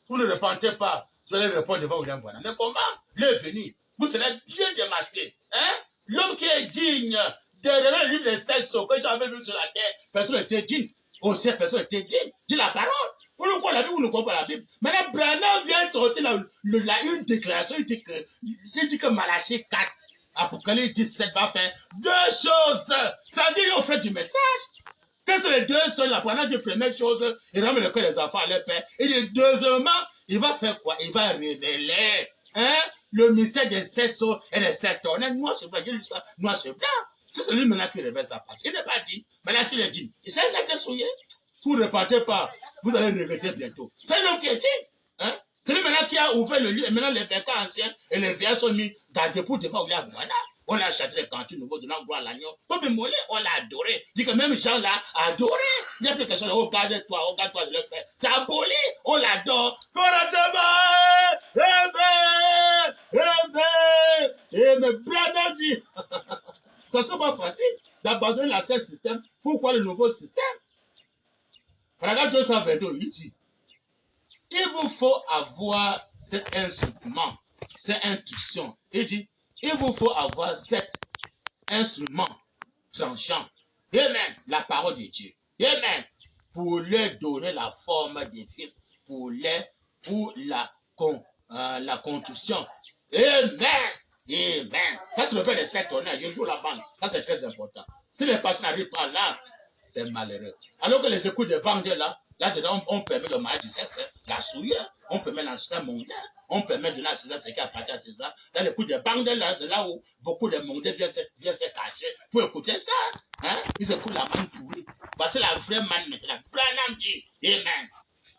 Vous ne repentez pas, vous allez répondre devant William Branham. Mais comment? Il est venu. Vous serez bien démasqué. Hein? L'homme qui est digne de révéler le livre des 7 sceaux que j'avais vu sur la terre, personne n'était digne. Au ciel, personne n'était digne. Dis la parole. Vous ne croyez la Bible, vous ne croyez pas la Bible. Maintenant, Branham vient de sortir une déclaration. Il dit que Malachie 4, Apocalypse 17 va faire deux choses. Ça veut dire qu'il offre du message. Quelles sont les deux choses? La Branham dit première chose, il ramène le cœur des enfants à leur père. Et dit deuxièmement, il va faire quoi? Il va révéler le mystère des 7 sceaux et des 7 tonnerres. Moi, c'est blanc. J'ai lu ça. Moi, c'est blanc. C'est celui maintenant qui révèle ça. Parce qu'il n'est pas dit. Mais là, s'il est dit, il s'est été souillé. Vous ne repartez pas. Vous allez regretter bientôt. C'est l'homme qui est dit. Hein? C'est lui maintenant qui a ouvert le livre. Et maintenant, les vêtements anciens et les vieilles sont mis dans des pots devant William Branham. On a acheté les cantines nouveaux donnant gloire à l'agneau. Comme Mollet, on l'a adoré. Dit que même Jean l'a adoré. Il n'y a plus question de regarde-toi de le faire. C'est aboli. On l'adore. Mais Branham dit, ça ne sera pas facile d'abandonner l'ancien système. Pourquoi le nouveau système? Paragraphe 222, il dit, il vous faut avoir cet instrument, cette intuition. Il dit, il vous faut avoir cet instrument tranchant. Amen. La parole de Dieu. Amen. Pour leur donner la forme des fils, pour la construction. Amen. Amen. Ça, c'est le père de 7 tonnerres. Je joue la bande. Ça, c'est très important. Si les personnes n'arrivent pas là, c'est malheureux. Alors que les écoutes de bandes là-dedans, on permet le mariage du sexe, la souillure, on permet l'enseignement mondain, on permet de l'enseignement ce qui appartient à César. Dans les coups de bandes là, c'est là où beaucoup de mondains viennent se cacher pour écouter ça. Hein? Ils écoutent la manne pourrie. Voici la vraie manne maintenant. Branham dit, Amen.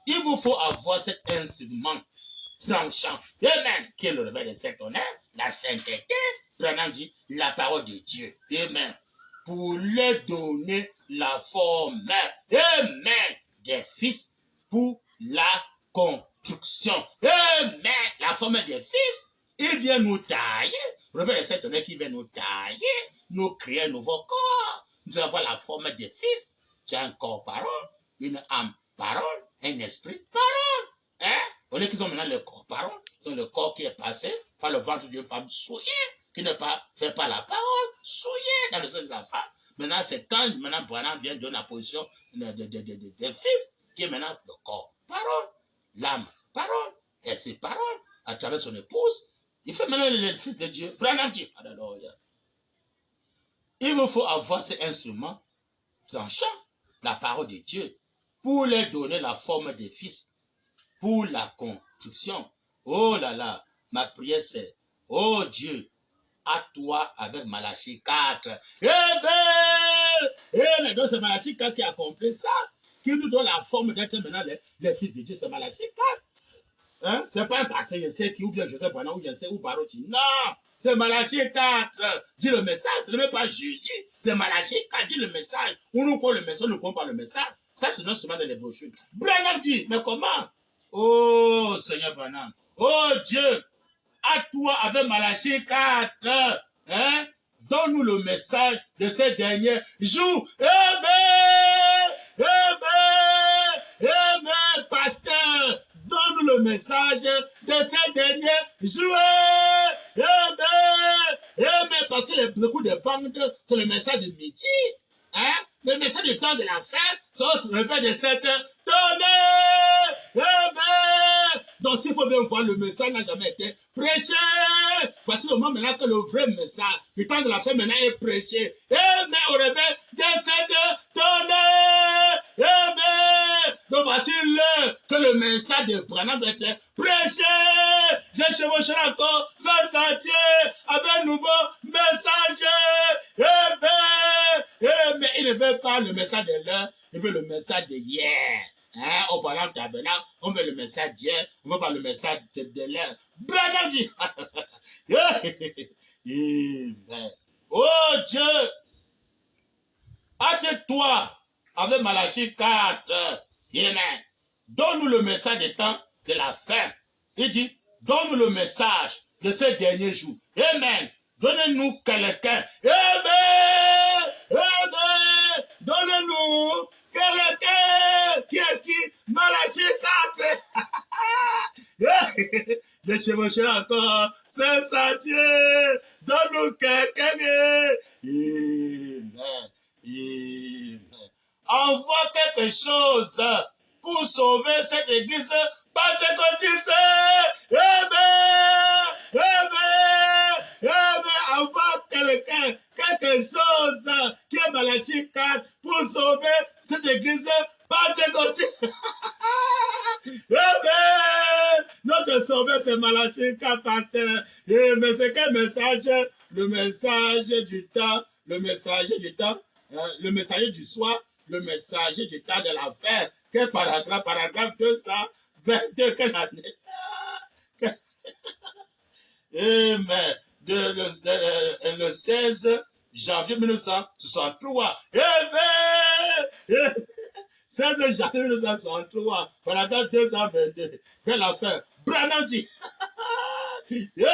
Il vous faut avoir cet instrument tranchant. Amen. Qui est le réveil de Saint-Honneur, la sainteté, prenant dit la parole de Dieu. Amen. Pour leur donner la forme, amen, des fils pour la construction. Amen. La forme des fils, il vient nous tailler. Le réveil de Saint-Honneur qui vient nous tailler, nous créer un nouveau corps. Nous avons la forme des fils. Tu as un corps parole, une âme parole, un esprit parole. Hein? Au lieu qu'ils ont maintenant le corps parole, ils ont le corps qui est passé par le ventre d'une femme souillée, qui ne fait pas la parole, souillée dans le sens de la femme. Maintenant, c'est quand maintenant Branham vient donner la position de fils, qui est maintenant le corps parole, l'âme parole, esprit parole, à travers son épouse. Il fait maintenant le fils de Dieu. Branham dit, alléluia. Il vous faut avoir ces instruments tranchants, la parole de Dieu, pour leur donner la forme des fils, pour la construction. Oh là là, ma prière c'est, oh Dieu, à toi avec Malachie 4. Donc c'est Malachie 4 qui a accompli ça, qui nous donne la forme d'être maintenant les fils de Dieu, c'est Malachie 4. Hein? C'est pas un passé, je sais qui, ou bien Joseph Branham, ou je sais, ou Barotti. Non! C'est Malachie 4. Dis le message, ce n'est même pas Jésus. C'est Malachie 4, dis le message. Ou nous croyons le message, nous ne croyons pas le message. Ça, c'est non seulement dans les brochures. Branham dit, mais comment? Oh, Seigneur Branham. Oh, Dieu. À toi avec Malachie 4. Hein? Donne-nous le message de ces derniers jours. Amen, pasteur. Donne-nous le message de ces derniers jours. Amen, parce que beaucoup de bandes, c'est le message de midi. Hein? Le message du temps de la fin, ça se révèle de cette donnée. Amen. Donc, s'il faut bien voir, le message n'a jamais été prêché. Voici le moment maintenant que le vrai message du temps de la fin maintenant est prêché. Amen. Au réveil de cette donnée. Amen. Donc, voici l'heure que le message de Branham doit être prêché. J'ai chevauché encore ce sentier avec un nouveau message. Amen. Mais il ne veut pas le message de l'heure, il veut le message de hier. Hein? Au parlant de tabernacle, on veut le message d'hier, on veut pas le message de l'heure. Branham dit. Amen. Oh Dieu, hâte-toi avec Malachie 4. Amen. Donne-nous le message des temps de la fin. Il dit, donne-nous le message de ces derniers jours. Amen. Donnez-nous quelqu'un. Amen. Amen. Donnez-nous quelqu'un qui est qui? Malachie 4. Je chevaucherai encore ce sentier. Donne-nous quelqu'un. Amen. Amen. Envoie quelque chose pour sauver cette église pentecôtiste. Amen. Amen. Amen. Envoie quelqu'un, quelque chose qui est Malachie 4 pour sauver cette église pentecôtiste. Amen. Notre sauveur, c'est Malachie 4, pasteur. Mais c'est quel message? Le message du temps, le messager du temps, le messager du soir, le messager du temps de la fin. Quel paragraphe? Paragraphe 222, quelle année? Amen. Le 16 janvier 1963. Amen. 16 janvier 1963. Paragraphe 222. Quelle la fin? Branham dit. Amen.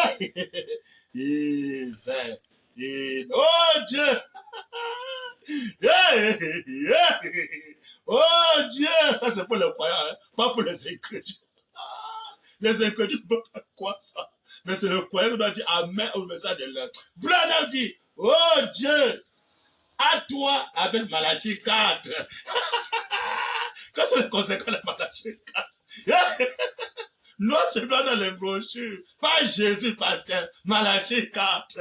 Oh Dieu. Oh Dieu. Ça c'est pour les croyants, hein? Pas pour les incrédules. Les incrédules ne peuvent pas croire ça. Mais c'est le croyant qui doit dire Amen au message de l'heure. Branham dit, oh Dieu, à toi avec Malachie 4. Quand c'est le conséquent de Malachie 4? Non seulement dans les brochures, pas Jésus, pasteur, Malachie 4.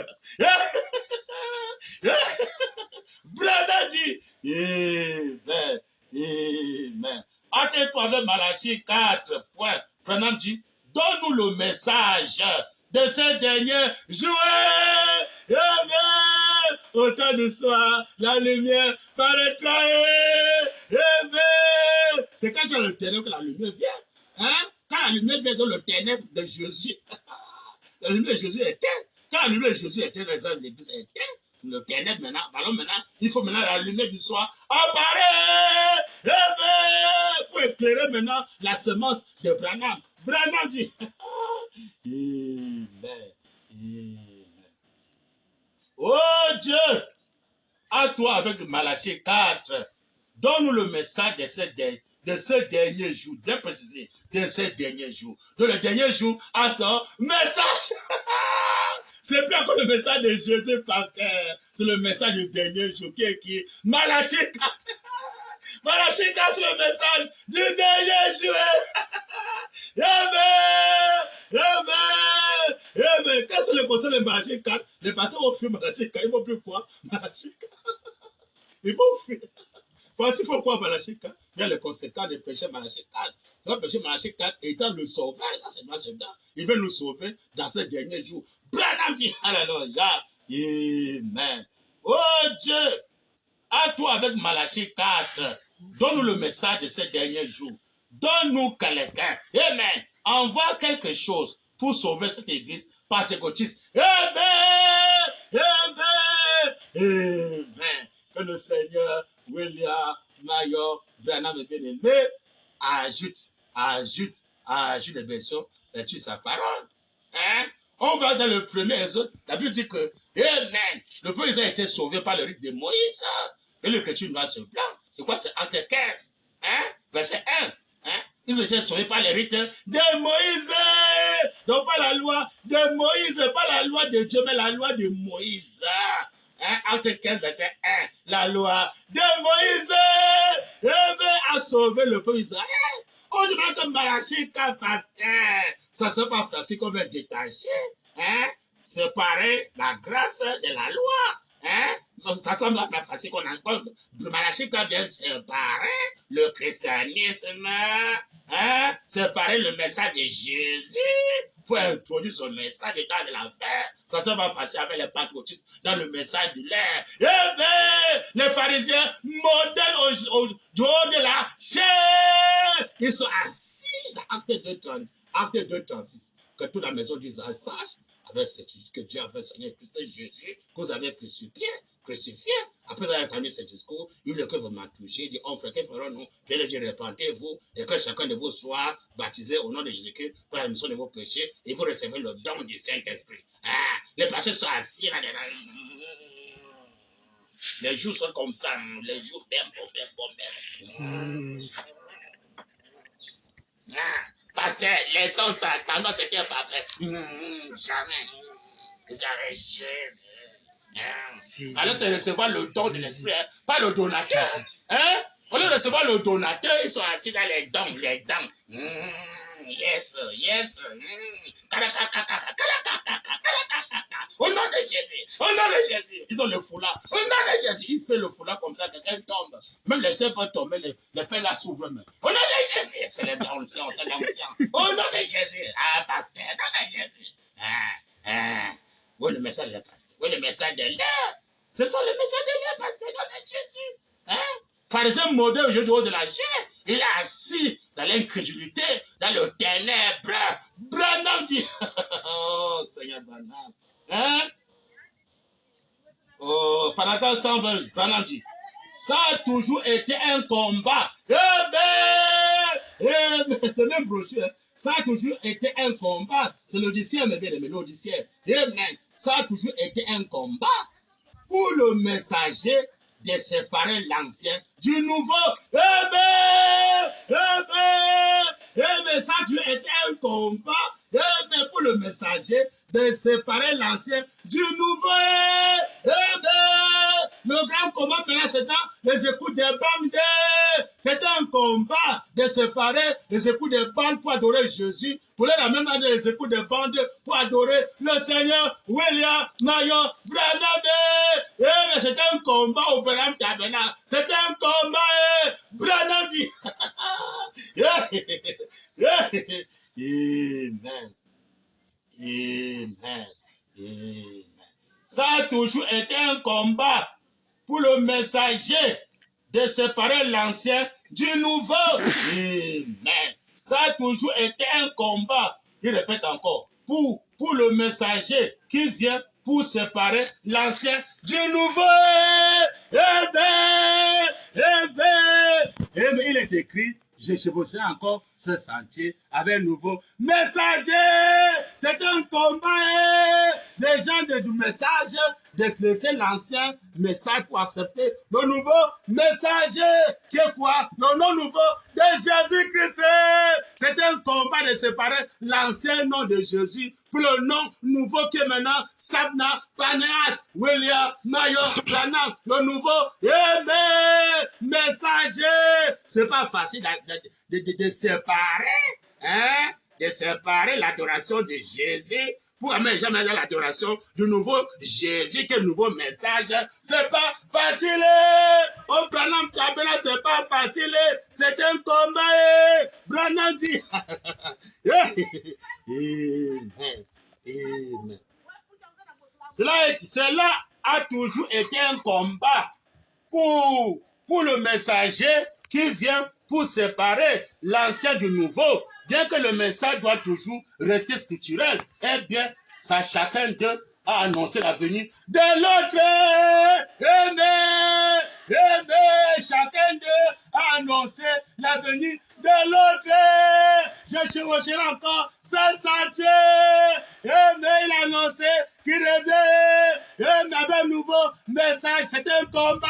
Branham dit, Amen, Amen. Hâte-toi avec Malachie 4. Point. Branham dit, donne-nous le message de ces derniers jours. Amen. Au temps du soir, la lumière paraîtra. Amen. C'est quand il y a le ténèbre que la lumière vient. Hein? Quand la lumière vient dans le ténèbre de Jésus, la lumière de Jésus est éteinte. Quand la lumière de Jésus est éteinte, les anges de l'église est éteinte. Le ténèbre maintenant, alors maintenant, il faut maintenant la lumière du soir apparaît pour éclairer maintenant la semence de Branham. Branham dit, Amen. Amen. Oh Dieu, à toi avec Malachie 4, donne-nous le message de ce dernier jour, bien précisé, de ces derniers jours. De le dernier jour à son message. C'est plus encore le message de Jésus, pasteur. C'est le message du dernier jour qui est écrit. Malachie 4. Malachie 4, c'est le message du dernier jour. Amen. Amen. Amen. Quand c'est le conseil de Malachie 4, les pasteurs vont fuir Malachie 4. Ils vont plus quoi? Malachie 4. Ils vont fuir. Parce qu'il faut quoi Malachie 4? Il y a les conséquences de péché Malachie 4. Le péché Malachie 4 étant le sauveur, il veut nous sauver dans ces derniers jours. Branham dit, alléluia, amen. Oh Dieu, à toi avec Malachie 4, donne-nous le message de ces derniers jours. Donne-nous quelqu'un, amen. Envoie quelque chose pour sauver cette église pentecôtiste. Amen, amen, amen. Que le Seigneur, William, Mayor, Branham et bien-aimé, ajoute des versions et tue sa parole. Hein? On va dans le premier Exode, la Bible dit que, amen, le peuple Israël a été sauvé par le rite de Moïse. Et l'écriture noire se blanc. C'est quoi? C'est Acte 15, hein? Verset 1. Hein? Ils ont été sauvés par les rites de Moïse. Donc pas la loi de Moïse, pas la loi de Dieu, mais la loi de Moïse. Hein? Acte 15, verset 1. La loi de Moïse a sauvé le peuple Israël. On dirait que Malachie 4, pasteur, ça ne sera pas facile comme un détaché. Hein? Séparer la grâce de la loi. Hein? Ça semble pas facile qu'on entend. Malachie 4 vient séparer le christianisme. Hein? Séparer le message de Jésus pour introduire son message du temps de l'enfer. Ça sera pas facile avec les patriotistes dans le message de l'air. Eh bien, les pharisiens modèles au haut de la chair. Ils sont assis dans Acte 2, 36. Que toute la maison d'Israël sache, avec ce que Dieu a fait Seigneur Christ Jésus, que vous avez crucifié. Après avoir entendu ce discours, il le que vous m'avez touché, il dit, on frère, que ferons-nous? Bien le Dieu, répentez-vous, et que chacun de vous soit baptisé au nom de Jésus-Christ pour la rémission de vos péchés, et vous recevez le don du Saint-Esprit. Ah, les pasteurs sont assis là-dedans. Les jours sont comme ça, les jours bien. Pasteur, laissons ça, attendons ce qui est parfait. Jamais Jésus. Alors c'est recevoir le don de l'esprit, pas le donateur. Hein? Au lieu de recevoir le donateur, ils sont assis dans les dents. Yes. Au nom de Jésus. Ils ont le foulard. Au nom de Jésus, il fait le foulard comme ça, quelqu'un tombe. Même les sœurs peuvent tomber, les fers là s'ouvrent même. Au nom de Jésus. C'est l'ancien. Au nom de Jésus. Ah, pasteur, au nom de Jésus. Oui, le message de l'air, pasteur. Oui, le message de l'air. C'est ça le message de l'air, pasteur, au nom de Jésus. Hein? Pharisien modèle aujourd'hui au haut de la chair, il est assis dans l'incrédulité, dans le ténèbre. Branham dit, oh Seigneur Branham, hein? Oh, Paragraphe 120, Branham dit, ça a toujours été un combat. C'est même brochure. Hein? Ça a toujours été un combat. C'est l'Odyssée, mais bien aimé, l'Odyssée. Ça a toujours été un combat pour le messager de séparer l'ancien du nouveau. Ça a toujours été un combat pour le messager de séparer l'ancien du nouveau. Le grand combat maintenant, c'est dans les écoutes des bandes. C'est un combat de séparer les écoutes des bandes pour adorer Jésus. Pour la même année, les écoutes des bandes pour adorer le Seigneur William Mayor Branham. C'est un combat au Branham Tabernacle. C'est un combat. Branham dit. Amen. Ça a toujours été un combat pour le messager de séparer l'ancien du nouveau. Amen. Ça a toujours été un combat. Il répète encore. Pour le messager qui vient pour séparer l'ancien du nouveau. Il est écrit, je chevaucherai encore ce sentier avec un nouveau messager. C'est un combat des gens du message, de laisser l'ancien message pour accepter le nouveau messager. Qui est quoi? Le nom nouveau de Jésus-Christ. C'est un combat de séparer l'ancien nom de Jésus pour le nom nouveau qui est maintenant Sabna, Paneach, William, Mayo, Branham, le nouveau messager. C'est pas facile de séparer, hein, de séparer l'adoration de Jésus pour amener jamais dans l'adoration du nouveau Jésus, qui est le nouveau message. C'est pas facile. Au Branham, c'est pas facile. C'est un combat. Branham dit. Amen. Cela a toujours été un combat pour le messager qui vient pour séparer l'ancien du nouveau. Bien que le message doit toujours rester structurel, eh bien, ça chacun d'eux a annoncé la venue de l'autre. Chacun d'eux a annoncé la venue de l'autre. Je chevaucherai encore ce sentier. Il a annoncé qu'il revient. Avec un nouveau message, c'est un combat.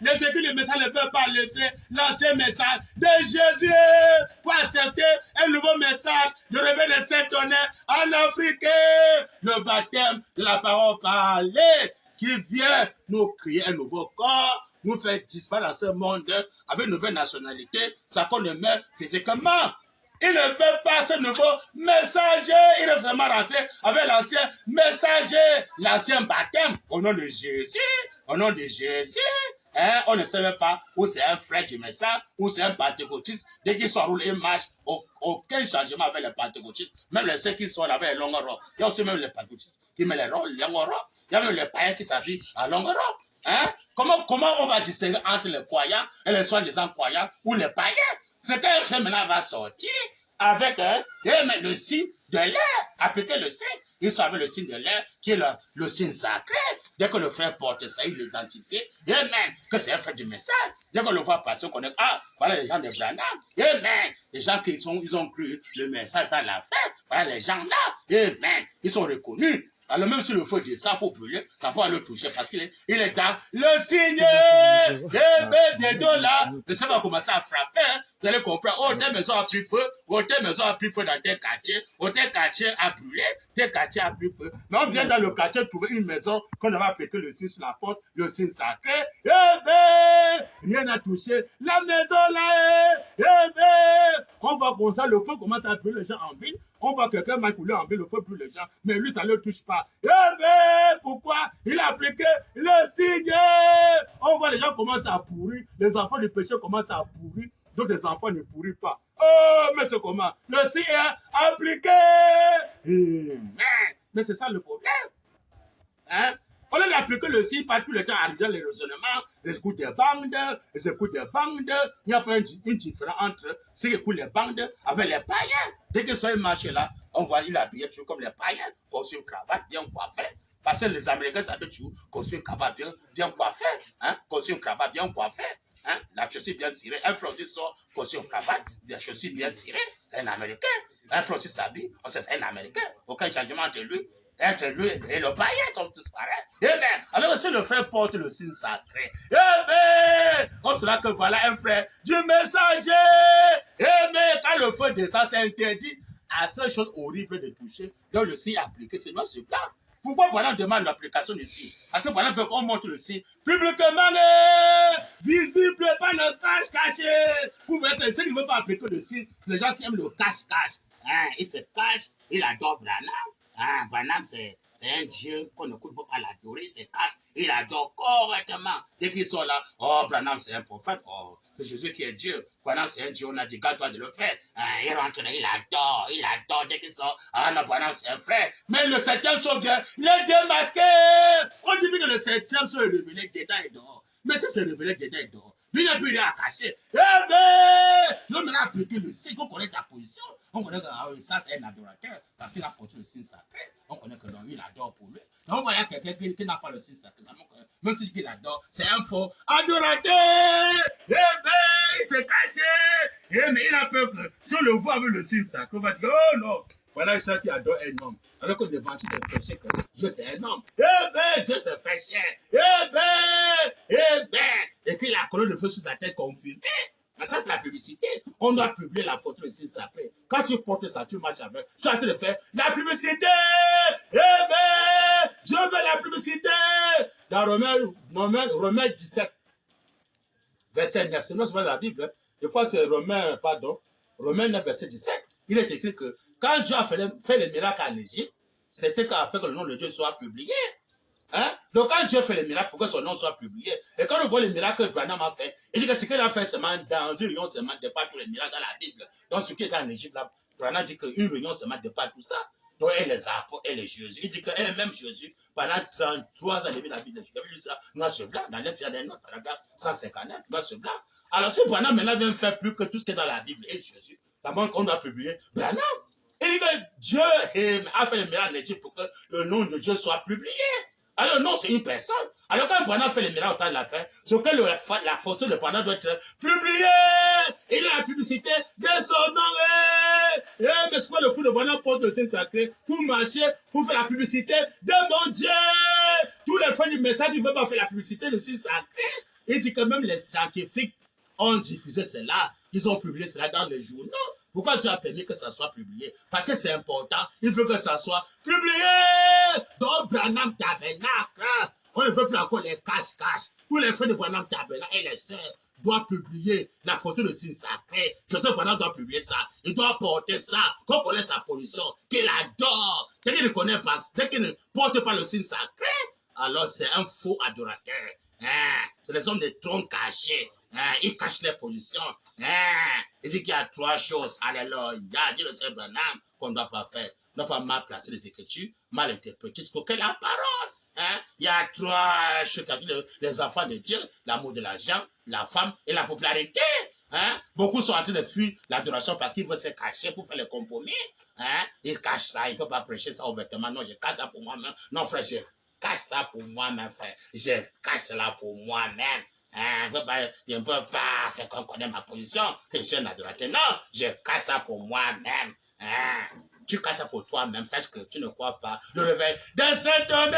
Les équipes du message ne peuvent pas laisser l'ancien message de Jésus pour accepter un nouveau message. Le réveil de Saint-Tonnerre en Afrique. Le baptême de la parole parlée qui vient nous créer un nouveau corps, nous faire disparaître dans ce monde avec une nouvelle nationalité, ça qu'on le met physiquement. Il ne veut pas ce nouveau messager. Il est vraiment rentré avec l'ancien messager, l'ancien baptême au nom de Jésus. Au nom de Jésus. Hein, on ne sait même pas où c'est un frère du message, où c'est un pentecôtiste. Dès qu'ils sont roulés, ils marchent. Aucun changement avec les pentecôtistes. Même les ceux qui sont là avec les longues robes. Il y a aussi même les pentecôtistes qui mettent les longues robes. Il y a même les païens qui s'habillent à longue robe. Hein? Comment on va distinguer entre les croyants et les soi-disant croyants ou les païens? C'est qu'un frère maintenant va sortir avec le signe de l'air, appliquer le signe. Ils sont avec le signe de l'air, qui est le signe sacré. Dès que le frère porte ça, il l'identifie. Amen. Que c'est un frère du message. Dès qu'on le voit passer, on connaît, ah, voilà les gens de Branham. Amen. Les gens qui ils ont cru le message dans la fête. Voilà les gens là. Amen. Ils sont reconnus. Alors même si le feu descend pour brûler, ça va le toucher parce qu'il est dans le signe. Bientôt là, le Seigneur va commencer à frapper. Hein. Vous allez comprendre. Oh, telle maison a pris feu. Oh, telle maison a pris feu dans tel quartier. Oh, tel quartier a brûlé. Tel quartier a pris feu. Mais on vient dans le quartier trouver une maison qu'on va appliquer le signe sur la porte, le signe sacré. Rien n'a touché. La maison là. On va comme ça, le feu commence à brûler les gens en ville. On voit quelqu'un m'a coulé en ville, le feu brûle les gens, mais lui, ça ne le touche pas. Pourquoi? Il a appliqué le signe. On voit les gens commencent à pourrir, les enfants du péché commencent à pourrir, d'autres enfants ne pourrissent pas. Oh, mais c'est comment? Le signe est appliqué. Mais c'est ça le problème. Hein? On a appliqué le signe par tout le temps à les raisonnements, les écoutes des bandes, les écoutes des bandes. Il n'y a pas une différence entre ceux qui écoutent les bandes avec les païens. Dès qu'ils sont au marché là, on voit il est habillé toujours comme les païens, costume cravate bien coiffé. Parce que les Américains savent toujours costume cravate bien coiffé, hein? Costume cravate bien coiffé. Hein? La chaussure bien cirée. Un Français sort costume cravate, des chaussures bien cirées. C'est un Américain. Un Français s'habille, c'est un Américain. Aucun changement entre lui. Entre lui et le païen sont tous pareils. Amen. Alors si le frère porte le signe sacré, amen, on saura que voilà un frère du messager. Amen. Quand le feu descend, c'est interdit à ces choses horribles de toucher. Donc le signe appliqué, c'est noir sur blanc. Pourquoi voilà demande l'application du signe? Parce que voilà veut qu'on montre le signe publiquement, visible, pas le cache-caché. Vous voyez que ceux qui ne veulent pas appliquer le signe, les gens qui aiment le cache-cache. Hein, ils se cachent, ils adorent Branham. Ah, Branham, c'est un Dieu qu'on ne peut pas l'adorer, c'est cache, il adore correctement. Dès qu'ils sont là, oh, Branham, c'est un prophète, oh, c'est Jésus qui est Dieu. Branham, c'est un Dieu, on a dit, garde-toi de le faire. Ah, il rentre là, il adore, dès qu'ils sont, ah non, Branham, c'est un frère. Mais le septième saut vient, les démasquer. On dit que le septième saut est révélé dedans et dehors. Mais ça s'est révélé dedans dehors. Il n'y a plus rien à cacher. Eh ben, l'homme a appliqué le signe, on connaît ta position. On connaît que ça, c'est un adorateur parce qu'il a porté le signe sacré. On connaît que non, il adore pour lui. Donc, on voit quelqu'un qui n'a pas le signe sacré. Même si il adore, c'est un faux adorateur. Eh ben, il s'est caché. Eh, mais il a peur que si on le voit avec le signe sacré, on va dire, oh non, voilà ça qui adore un homme. Alors que devant tu te péché que Dieu c'est un homme. Eh ben, Dieu se fait cher. Eh ben. Et puis la colonne de feu sur sa tête confirme. Mais ça, c'est la publicité. On doit publier la photo ici, ça après. Quand tu portes ça, tu marches avec. Tu es en train de faire la publicité. Eh ben, Dieu veut la publicité. Dans Romains 17, verset 9. C'est non, c'est pas la Bible. Je crois que c'est Romains 9, verset 17. Il est écrit que quand Dieu a fait les miracles en Égypte, c'était qu'à faire que le nom de Dieu soit publié. Hein? Donc quand Dieu fait les miracles, pour que son nom soit publié. Et quand on voit les miracles que Branham a fait, il dit que ce qu'il a fait seulement dans une réunion seulement de pas tous les miracles dans la Bible. Donc ce qui est en Égypte, là, Branham dit qu'une réunion seulement de pas tout ça. Donc elle les apôtres, elle est Jésus. Il dit que même Jésus, pendant 33 ans, il a vu la Bible. Il a vu ça, noir sur blanc, dans les fiers des notes, paragraphe 159, noir sur blanc. Alors si Branham maintenant vient faire plus que tout ce qui est dans la Bible et Jésus, ça montre qu'on doit publier Branham. Il dit que Dieu a fait les miracles en Égypte pour que le nom de Dieu soit publié. Alors non, c'est une personne. Alors quand Branham fait les miracles au temps de la fin, c'est que la photo de Branham doit être publiée. Il a la publicité de son nom. Mais c'est quoi le fou de Branham porte le Saint sacré pour marcher, pour faire la publicité de mon Dieu. Tous les fans du message, ils ne veulent pas faire la publicité de Saint sacré. Il dit que même les scientifiques ont diffusé cela. Ils ont publié cela dans les journaux. Pourquoi tu as permis que ça soit publié? Parce que c'est important. Il faut que ça soit publié dans Branham Tabernacle. On ne veut plus encore les cache-cache. Tous les frères de Branham Tabernacle et les sœurs doivent publier la photo de signe sacré. Joseph Branham doit publier ça. Il doit porter ça. Qu'on connaisse sa position. Qu'il adore. Dès qu'il ne connaît pas, dès qu'il ne porte pas le signe sacré, alors c'est un faux adorateur. C'est les hommes de trône cachés. Ils cachent les positions. Il dit qu'il y a trois choses. Alléluia. Dit le Seigneur Branham qu'on ne doit pas faire. On ne doit pas mal placer les Écritures, mal interpréter. Il faut que la parole. Il y a trois choses. Les enfants de Dieu, l'amour de l'argent, la femme et la popularité. Beaucoup sont en train de fuir l'adoration parce qu'ils veulent se cacher pour faire les compromis. Ils cachent ça. Ils ne peuvent pas prêcher ça ouvertement. Non, je cache ça pour moi-même. Non, frère, je cache ça pour moi-même, frère. Je cache cela pour moi-même. Je ne peux pas faire qu'on connaît ma position, que je suis un adorateur. Non, je casse ça pour moi-même. Tu casses ça pour toi-même. Sache que tu ne crois pas le réveil de cette année.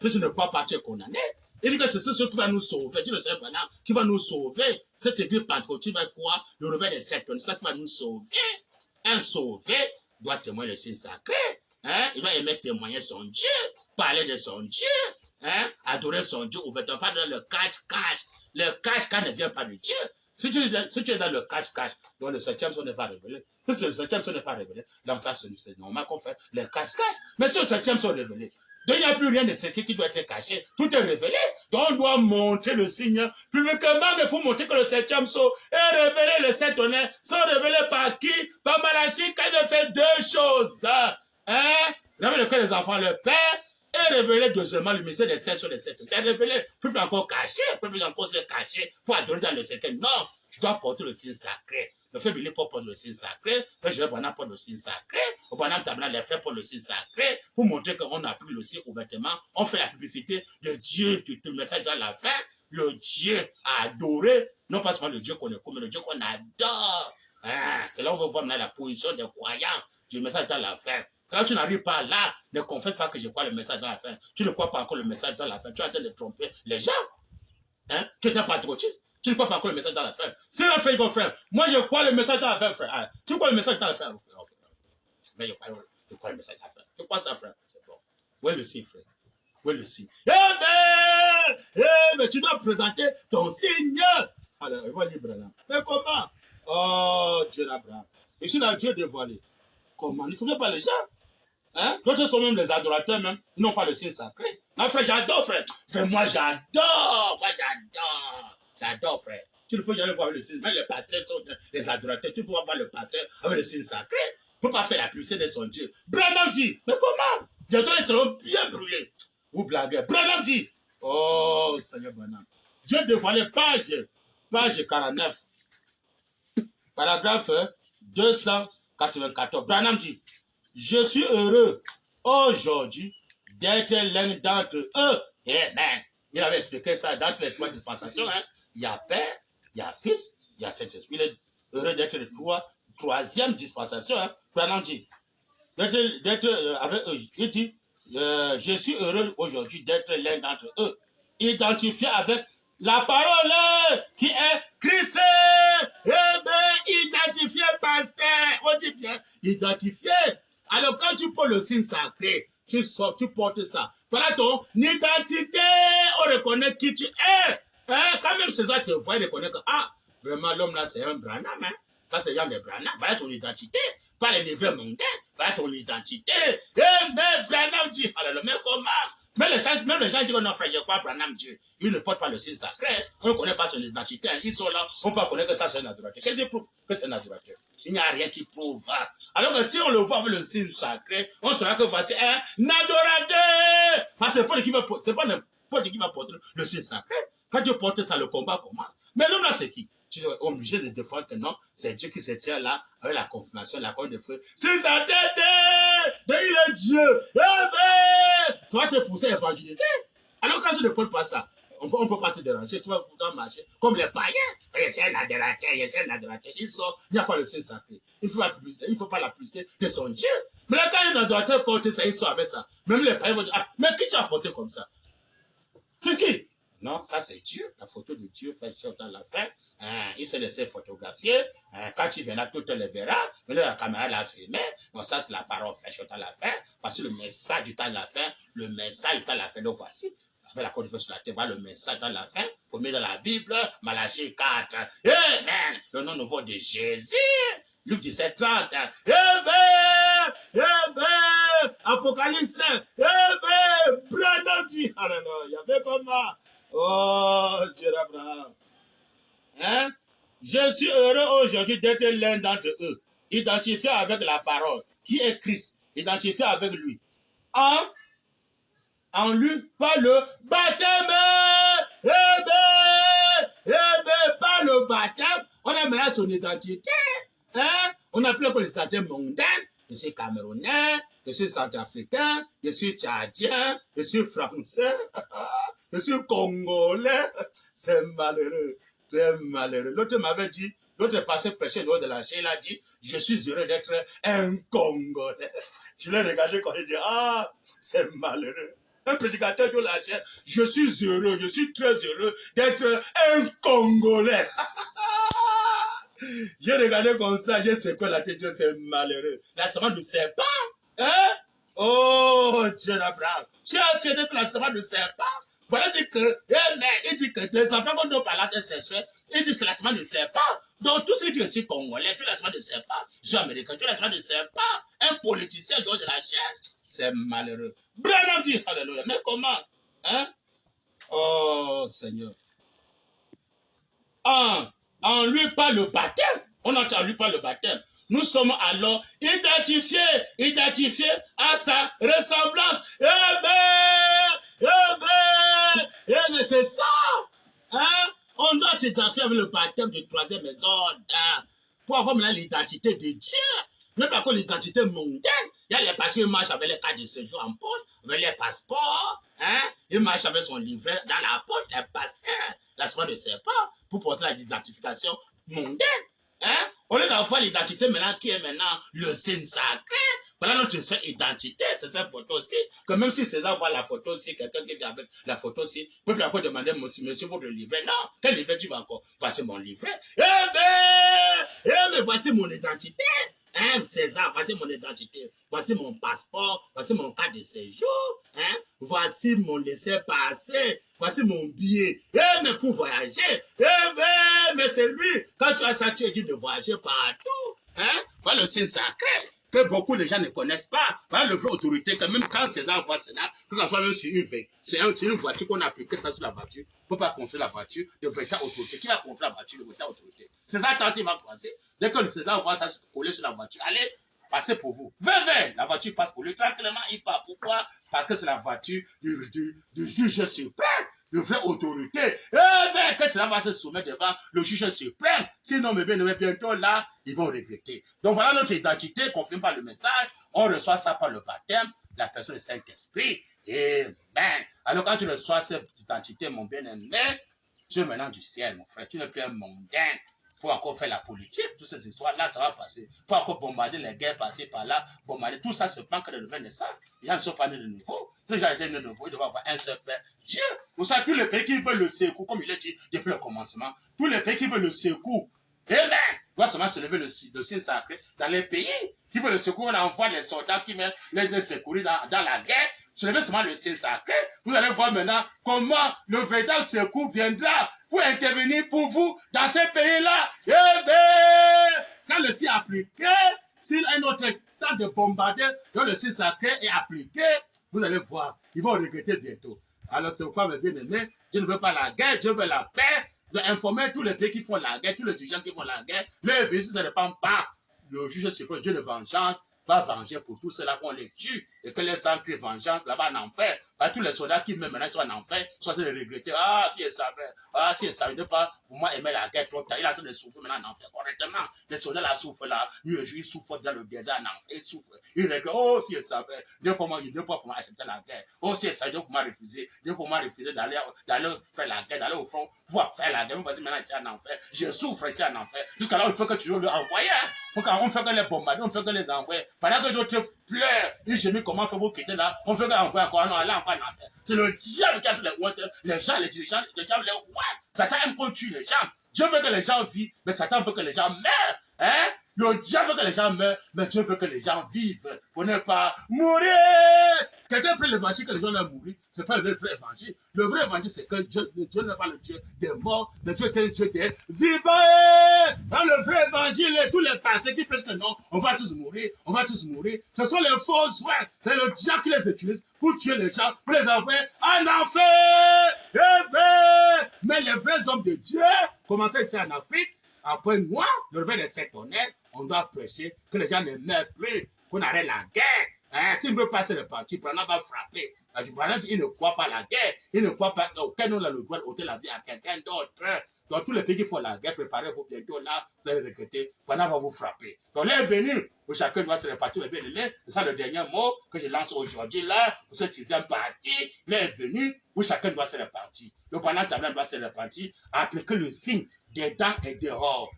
Si tu ne crois pas, tu es condamné. Il dit que c'est ce qui va nous sauver. Dis le Seigneur Branham qui va nous sauver. Cette église pentecôtiste va croire le réveil de cette année. C'est ça qui va nous sauver. Un sauvé doit témoigner le signe sacré. Il doit aimer témoigner son Dieu, parler de son Dieu. Adorer son Dieu ouvertement, pas dans le cache-cache. Le cache-cache ne vient pas de Dieu. Si tu es dans le cache-cache, donc le septième son n'est pas révélé. Si le septième son n'est pas révélé, donc ça c'est normal qu'on fait le cache-cache. Mais si le septième son est révélé, donc il n'y a plus rien de secret qui doit être caché. Tout est révélé. Donc on doit montrer le signe publiquement, mais pour montrer que le septième son est révélé, les sept honneurs sont révélés par qui? Par Malachie, quand il fait deux choses. Révéler que les enfants, le Père, et révéler deuxièmement le mystère des sept sur les sept. C'est révélé, plus encore caché, plus encore se cacher pour adorer dans le secret. Non, tu dois porter le signe sacré. Le frère Billy porte le signe sacré, le frère Joël Branham porte le signe sacré, au Branham Tabernacle, les frères portent le signe sacré, pour montrer qu'on a pris le signe ouvertement. On fait la publicité de Dieu, le message dans la fin, le Dieu adoré, non pas seulement le Dieu qu'on écoute, mais le Dieu qu'on adore. C'est là où on veut voir la position des croyants du message dans la fin. Quand tu n'arrives pas là, ne confesse pas que je crois le message dans la fin. Tu ne crois pas encore le message dans la fin. Tu es en train de tromper les gens. Tu n'es pas patriotisme. Tu ne crois pas encore le message dans la fin. C'est un fait, mon frère. Moi, je crois le message dans la fin, frère. Tu crois le message dans la fin? Mais je crois le message dans la fin. Tu crois ça, frère? C'est bon. Où est le signe, frère? Où est le signe? Mais tu dois présenter ton signe. Alors, il va dire Branham. Mais comment? Oh, Dieu d'Abraham. Ici, là, Dieu dévoilé. Comment? Ne trouvez pas les gens? D'autres sont même les adorateurs, même. Ils n'ont pas le signe sacré. Non, frère, j'adore, frère. Frère, moi, j'adore. J'adore, frère. Tu ne peux jamais voir le signe. Même les pasteurs sont des adorateurs. Tu ne peux pas voir le pasteur avec le signe sacré. Tu ne peux pas faire la publicité de son Dieu. Branham dit, mais comment? Bientôt, les seront bien brûlés. Vous blaguez. Branham dit, oh, Seigneur Branham. Dieu dévoilé, page 49, paragraphe 294. Branham dit, je suis heureux aujourd'hui d'être l'un d'entre eux. Amen. Il avait expliqué ça dans les 3 dispensations. Hein. Il y a Père, il y a Fils, il y a Saint-Esprit. Il est heureux d'être le troisième dispensation. Hein. Branham dit, d'être avec eux. Il dit, je suis heureux aujourd'hui d'être l'un d'entre eux, identifié avec la parole qui est Christ. Eh bien, identifié, pasteur. On dit bien, identifié. Alors, quand tu portes le signe sacré, tu portes ça. Voilà ton identité. On reconnaît qui tu es. Hein? Quand même César te voit, il reconnaît que, ah, vraiment, l'homme là, c'est un Branham. Hein? Ça, c'est Jean de Branham. Voilà ton identité. Pas les livres mondains. Voilà ton identité. Eh, mais Branham dit, alors, mais comment? Même les gens disent, non, frère, je crois Branham Dieu. Il ne porte pas le signe sacré. On ne connaît pas son identité. Ils sont là. On peut connaître que ça, c'est un adorateur. Qu'est-ce qui prouve que c'est un adorateur? Il n'y a rien qui prouve. Alors que si on le voit avec le signe sacré, on saura que voici un adorateur. Parce que c'est pas n'importe qui va porter le signe sacré. Quand Dieu porte ça, le combat commence. Mais l'homme là, c'est qui? Tu es obligé de défendre que non, c'est Dieu qui se tient là avec la confirmation, la colonne de feu. C'est sa tête! Il est Dieu! Ça va te pousser à évangéliser. Alors quand tu ne portes pas ça, on ne peut pas te déranger, tu vas pouvoir marcher comme les païens. C'est un adorateur, c'est un adorateur. Il sort, il n'y a pas le Saint sacré. Il ne faut pas la pucer de son Dieu. Mais là, quand un adorateur porte ça, il sort avec ça. Même les païens vont dire, ah, mais qui tu as porté comme ça? C'est qui? Non, ça c'est Dieu, la photo de Dieu fait dans la fin. Il s'est laissé photographier. Quand tu viendras, tout le verra. Mais là, la caméra l'a filmé. Donc ça, c'est la parole fait dans la fin. Voici le message du temps de la fin. Le message du temps de la fin. Donc voici, avec la côte de sur la terre, le message dans la fin. Pour mettre dans la Bible, Malachie 4. Amen. Le nom nouveau de Jésus. Luc 17, 30. Amen. Amen. Apocalypse 5. Amen. Branham dit. Alléluia. Mais comment? Oh, Dieu d'Abraham. Hein? Je suis heureux aujourd'hui d'être l'un d'entre eux, identifié avec la parole, qui est Christ, identifié avec lui. En lui, par le baptême. Par le baptême, on a maintenant son identité. Hein? On n'a plus que l'identité mondaine. Je suis camerounais, je suis centrafricain, je suis tchadien, je suis français, je suis congolais. C'est malheureux. Très malheureux. L'autre m'avait dit, l'autre passé prêcher le de la chaîne, il a dit, je suis heureux d'être un Congolais. Je l'ai regardé quand il dit, ah, c'est malheureux. Un prédicateur de la chaîne, je suis heureux, je suis très heureux d'être un Congolais. J'ai regardé comme ça, j'ai secoué la tête, c'est malheureux. La semence du serpent, hein? Oh, Dieu d'Abraham. Tu as fait d'être la semence du serpent. Voilà, il dit que les enfants qu'on doit parler de sexuel, il dit c'est la semence du serpent. Donc, tout ce qui est aussi congolais, tu es la semence du serpent. Je suis américain, tu es la semence du serpent. Un politicien de la chaîne, c'est malheureux. Branham dit, alléluia. Mais comment? Hein? Oh, Seigneur. En lui par le baptême, on entend lui par le baptême. Nous sommes alors identifiés à sa ressemblance. Mais c'est ça. Hein? On doit s'identifier avec le baptême de troisième maison. Pour avoir l'identité de Dieu. Même par contre, l'identité mondaine. Il y a les pasteurs qui marchent avec les cartes de séjour en poche, avec les passeports. Hein? Ils marchent avec son livret dans la poche, les pasteurs. La semence de serpent pour porter l'identification mondaine. Hein? On est d'avoir l'identité maintenant qui est maintenant le signe sacré. Voilà notre seule identité, c'est cette photo aussi. Que même si César voit la photo aussi, quelqu'un qui vient avec la photo aussi, peut encore demander, monsieur, votre livret. Non, quel livret tu vas encore? Voici mon livret. Mais voici mon identité. Hein, César, voici mon identité. Voici mon passeport. Voici mon carte de séjour. Hein? Voici mon laissez-passer. Voici mon billet. Mais pour voyager. Mais c'est lui. Quand tu as ça, tu es dit de voyager partout. Hein? Voilà le signe sacré que beaucoup de gens ne connaissent pas. Voilà le vrai autorité que même quand César voit cela, que ce soit même sur une voiture qu'on a appliqué ça sur la voiture, on ne peut pas contrôler la voiture, le vrai autorité. Qui va contrôler la voiture, le vrai autorité? César, quand il va croiser, dès que le César voit ça coller sur la voiture, allez, passez pour vous. Venez, la voiture passe pour lui. Tranquillement, il part. Pourquoi? Parce que c'est la voiture du juge suprême. de vraie autorité, eh bien, que cela va se soumettre devant le juge suprême. Sinon, mais bien, bientôt là, ils vont regretter. Donc voilà notre identité confirmée par le message. On reçoit ça par le baptême, la personne du Saint-Esprit. Et ben, alors quand tu reçois cette identité, mon bien-aimé, tu es maintenant du ciel, mon frère. Tu n'es plus un mondain pour encore faire la politique. Toutes ces histoires-là, ça va passer. Pour encore bombarder les guerres, passer par là, bombarder. Tout ça, c'est pas que de nouvelles naissances. Les gens ne sont pas nés de nouveau. Les gens étaient nés de nouveau. Ils doivent avoir un seul Père. Dieu. Pour ça, tous les pays qui veulent le secours, comme il a dit depuis le commencement, tous les pays qui veulent le secours, amen, doivent seulement se lever le signe sacré. Dans les pays qui veulent le secours, on envoie les soldats qui viennent les secourir dans la guerre. Se lever seulement le signe sacré. Vous allez voir maintenant comment le véritable secours viendra pour intervenir pour vous dans ces pays-là. Eh bien, quand le signe est appliqué, s'il a un autre temps de bombarder, quand le signe sacré est appliqué, vous allez voir, ils vont regretter bientôt. Alors c'est pourquoi, mes bien-aimés, je ne veux pas la guerre, je veux la paix. Je veux informer tous les pays qui font la guerre, tous les dirigeants qui font la guerre. Les vies, ça ne dépend pas. Le juge suprême, Dieu de vengeance, va venger pour tout cela qu'on les tue et que les sang crient vengeance là-bas en enfer. Tous les soldats qui même maintenant sont en enfer sont en train de regretter. Ah, si ils savaient, ne pas pour moi aimer la guerre trop tard. Il est en train de souffrir maintenant en enfer correctement. Les soldats là souffrent là, ils souffrent dans le désert en enfer, ils souffrent. Ils regrettent. Oh, si ils savaient, Dieu pour moi accepter la guerre. Oh, si ils savaient, Dieu pour moi refuser d'aller faire la guerre, d'aller au front, pouvoir faire la guerre. Vous voyez maintenant ici en enfer. Je souffre ici en enfer. Jusqu'à là, il faut que tu le envoies. Il faut qu'on fait que les bombarder, on fait que les envoyer. Pendant que d'autres pleurent, ils gémissent comment faire pour quitter là, on fait qu'on envoie encore, non, là, encore en enfer. C'est le diable qui a les gens, les dirigeants, le diable, Satan aime qu'on tue les gens. Dieu veut que les gens vivent, mais Satan veut que les gens meurent. Hein? Le diable veut que les gens meurent, mais Dieu veut que les gens vivent. Pour ne pas mourir. Quelqu'un prend l'évangile que les gens doivent mourir. Ce n'est pas le vrai évangile. Le vrai évangile, c'est que Dieu n'est pas le Dieu des morts, mais Dieu est le Dieu des vivants. Dans le vrai évangile, tous les passés qui pensent que non, on va tous mourir, ce sont les faux soins. C'est le diable qui les utilise pour tuer les gens, pour les envoyer en enfer. Mais les vrais hommes de Dieu, commencez ici en Afrique, après moi, le réveil des sept honnêtes, on doit prêcher que les gens ne meurent plus, qu'on arrête la guerre. S'il ne veut pas se repartir, Branham va frapper. Branham, il ne croit pas la guerre, il ne croit pas qu'un homme a le droit d'ôter la vie à quelqu'un d'autre. Dans tous les pays qui font la guerre, préparez-vous bientôt là, vous allez regretter, Branham va vous frapper. Donc là est venu, où chacun doit se repartir, c'est ça le dernier mot que je lance aujourd'hui là, pour cette sixième partie, là est venu, où chacun doit se repartir. Le Branham doit se repartir, appliquer le signe des dents et dehors.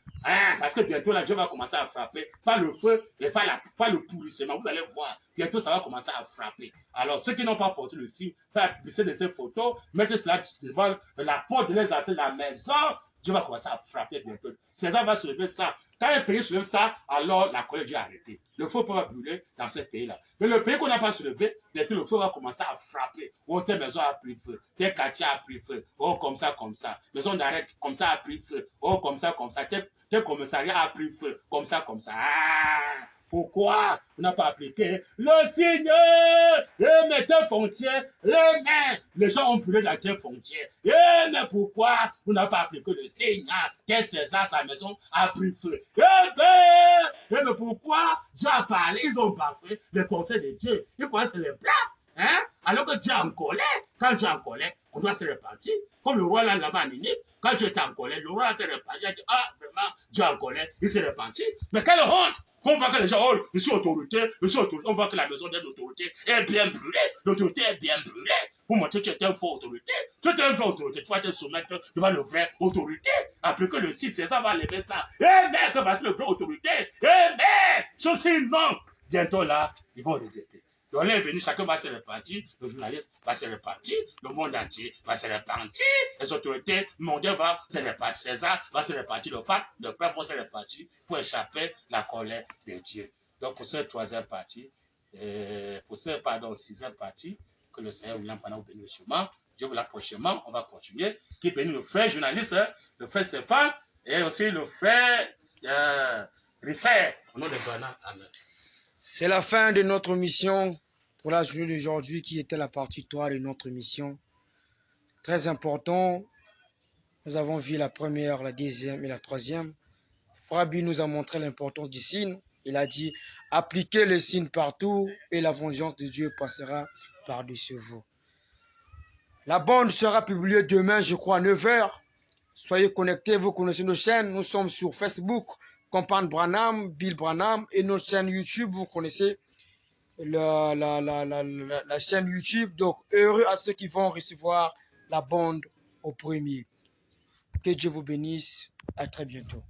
Parce que bientôt, là, Dieu va commencer à frapper, pas le feu et pas le pourrissement. Vous allez voir, bientôt, ça va commencer à frapper. Alors, ceux qui n'ont pas porté le signe, faire publier de ces photos, mettre cela devant la porte de les entrées de la maison, Dieu va commencer à frapper bientôt. César va soulever ça. Quand un pays soulève ça, alors la colère Dieu a arrêté. Le feu peut pas brûler dans ce pays-là. Mais le pays qu'on n'a pas soulevé, bientôt le feu va commencer à frapper. Oh, telle maison a pris feu. Tel quartier a pris feu. Oh, comme ça, comme ça. Maison d'arrêt, comme ça a pris feu. Oh, comme ça, comme ça. Tel commissariat a pris feu. Comme ça, comme ça. Ah! Pourquoi on n'a pas appliqué le signe et mettez frontière les gens ont brûlé la terre frontière. Mais pourquoi on n'a pas appliqué le signe quel César, sa maison a pris feu. Mais pourquoi Dieu a parlé, ils ont bafoué le conseil de Dieu. Ils pensent que c'est les blancs. Alors que Dieu est en colère. Quand Dieu est en colère, on doit se répartir. Comme le roi là-bas à Ninive, quand Dieu était en colère, le roi s'est réparti. Il a dit, ah, vraiment, Dieu est en colère, il s'est réparti. Mais quelle honte! On voit que les gens, oh, je suis autorité, on voit que la maison de l'autorité est bien brûlée, l'autorité est bien brûlée, pour montrer que tu es un faux autorité. Tu es un faux autorité, tu vas te soumettre devant le vrai autorité. Après que le 6 César va lever ça, que parce que le vrai autorité, sinon, bientôt là, ils vont regretter. Donc là est venu, chacun va se répartir, le journaliste va se répartir, le monde entier va se répartir, les autorités mondiales vont se répartir, César va se répartir, le pape va se répartir pour échapper la colère de Dieu. Donc pour cette troisième partie, pour cette, sixième partie, que le Seigneur William pendant bénit le chemin, Dieu vous prochainement, on va continuer, qui bénit le frère journaliste, le frère Stéphane, et aussi le frère Riffer, au nom de Bernard. Amen. C'est la fin de notre mission pour la journée d'aujourd'hui qui était la partie 3 de notre mission. Très important, nous avons vu la première, la deuxième et la troisième. Frabi nous a montré l'importance du signe. Il a dit, appliquez le signe partout et la vengeance de Dieu passera par-dessus vous. La bande sera publiée demain, je crois, à 9 h. Soyez connectés, vous connaissez nos chaînes. Nous sommes sur Facebook, Compagne Branham, Bill Branham, et notre chaîne YouTube, vous connaissez la chaîne YouTube. Donc, heureux à ceux qui vont recevoir la bande au premier. Que Dieu vous bénisse. À très bientôt.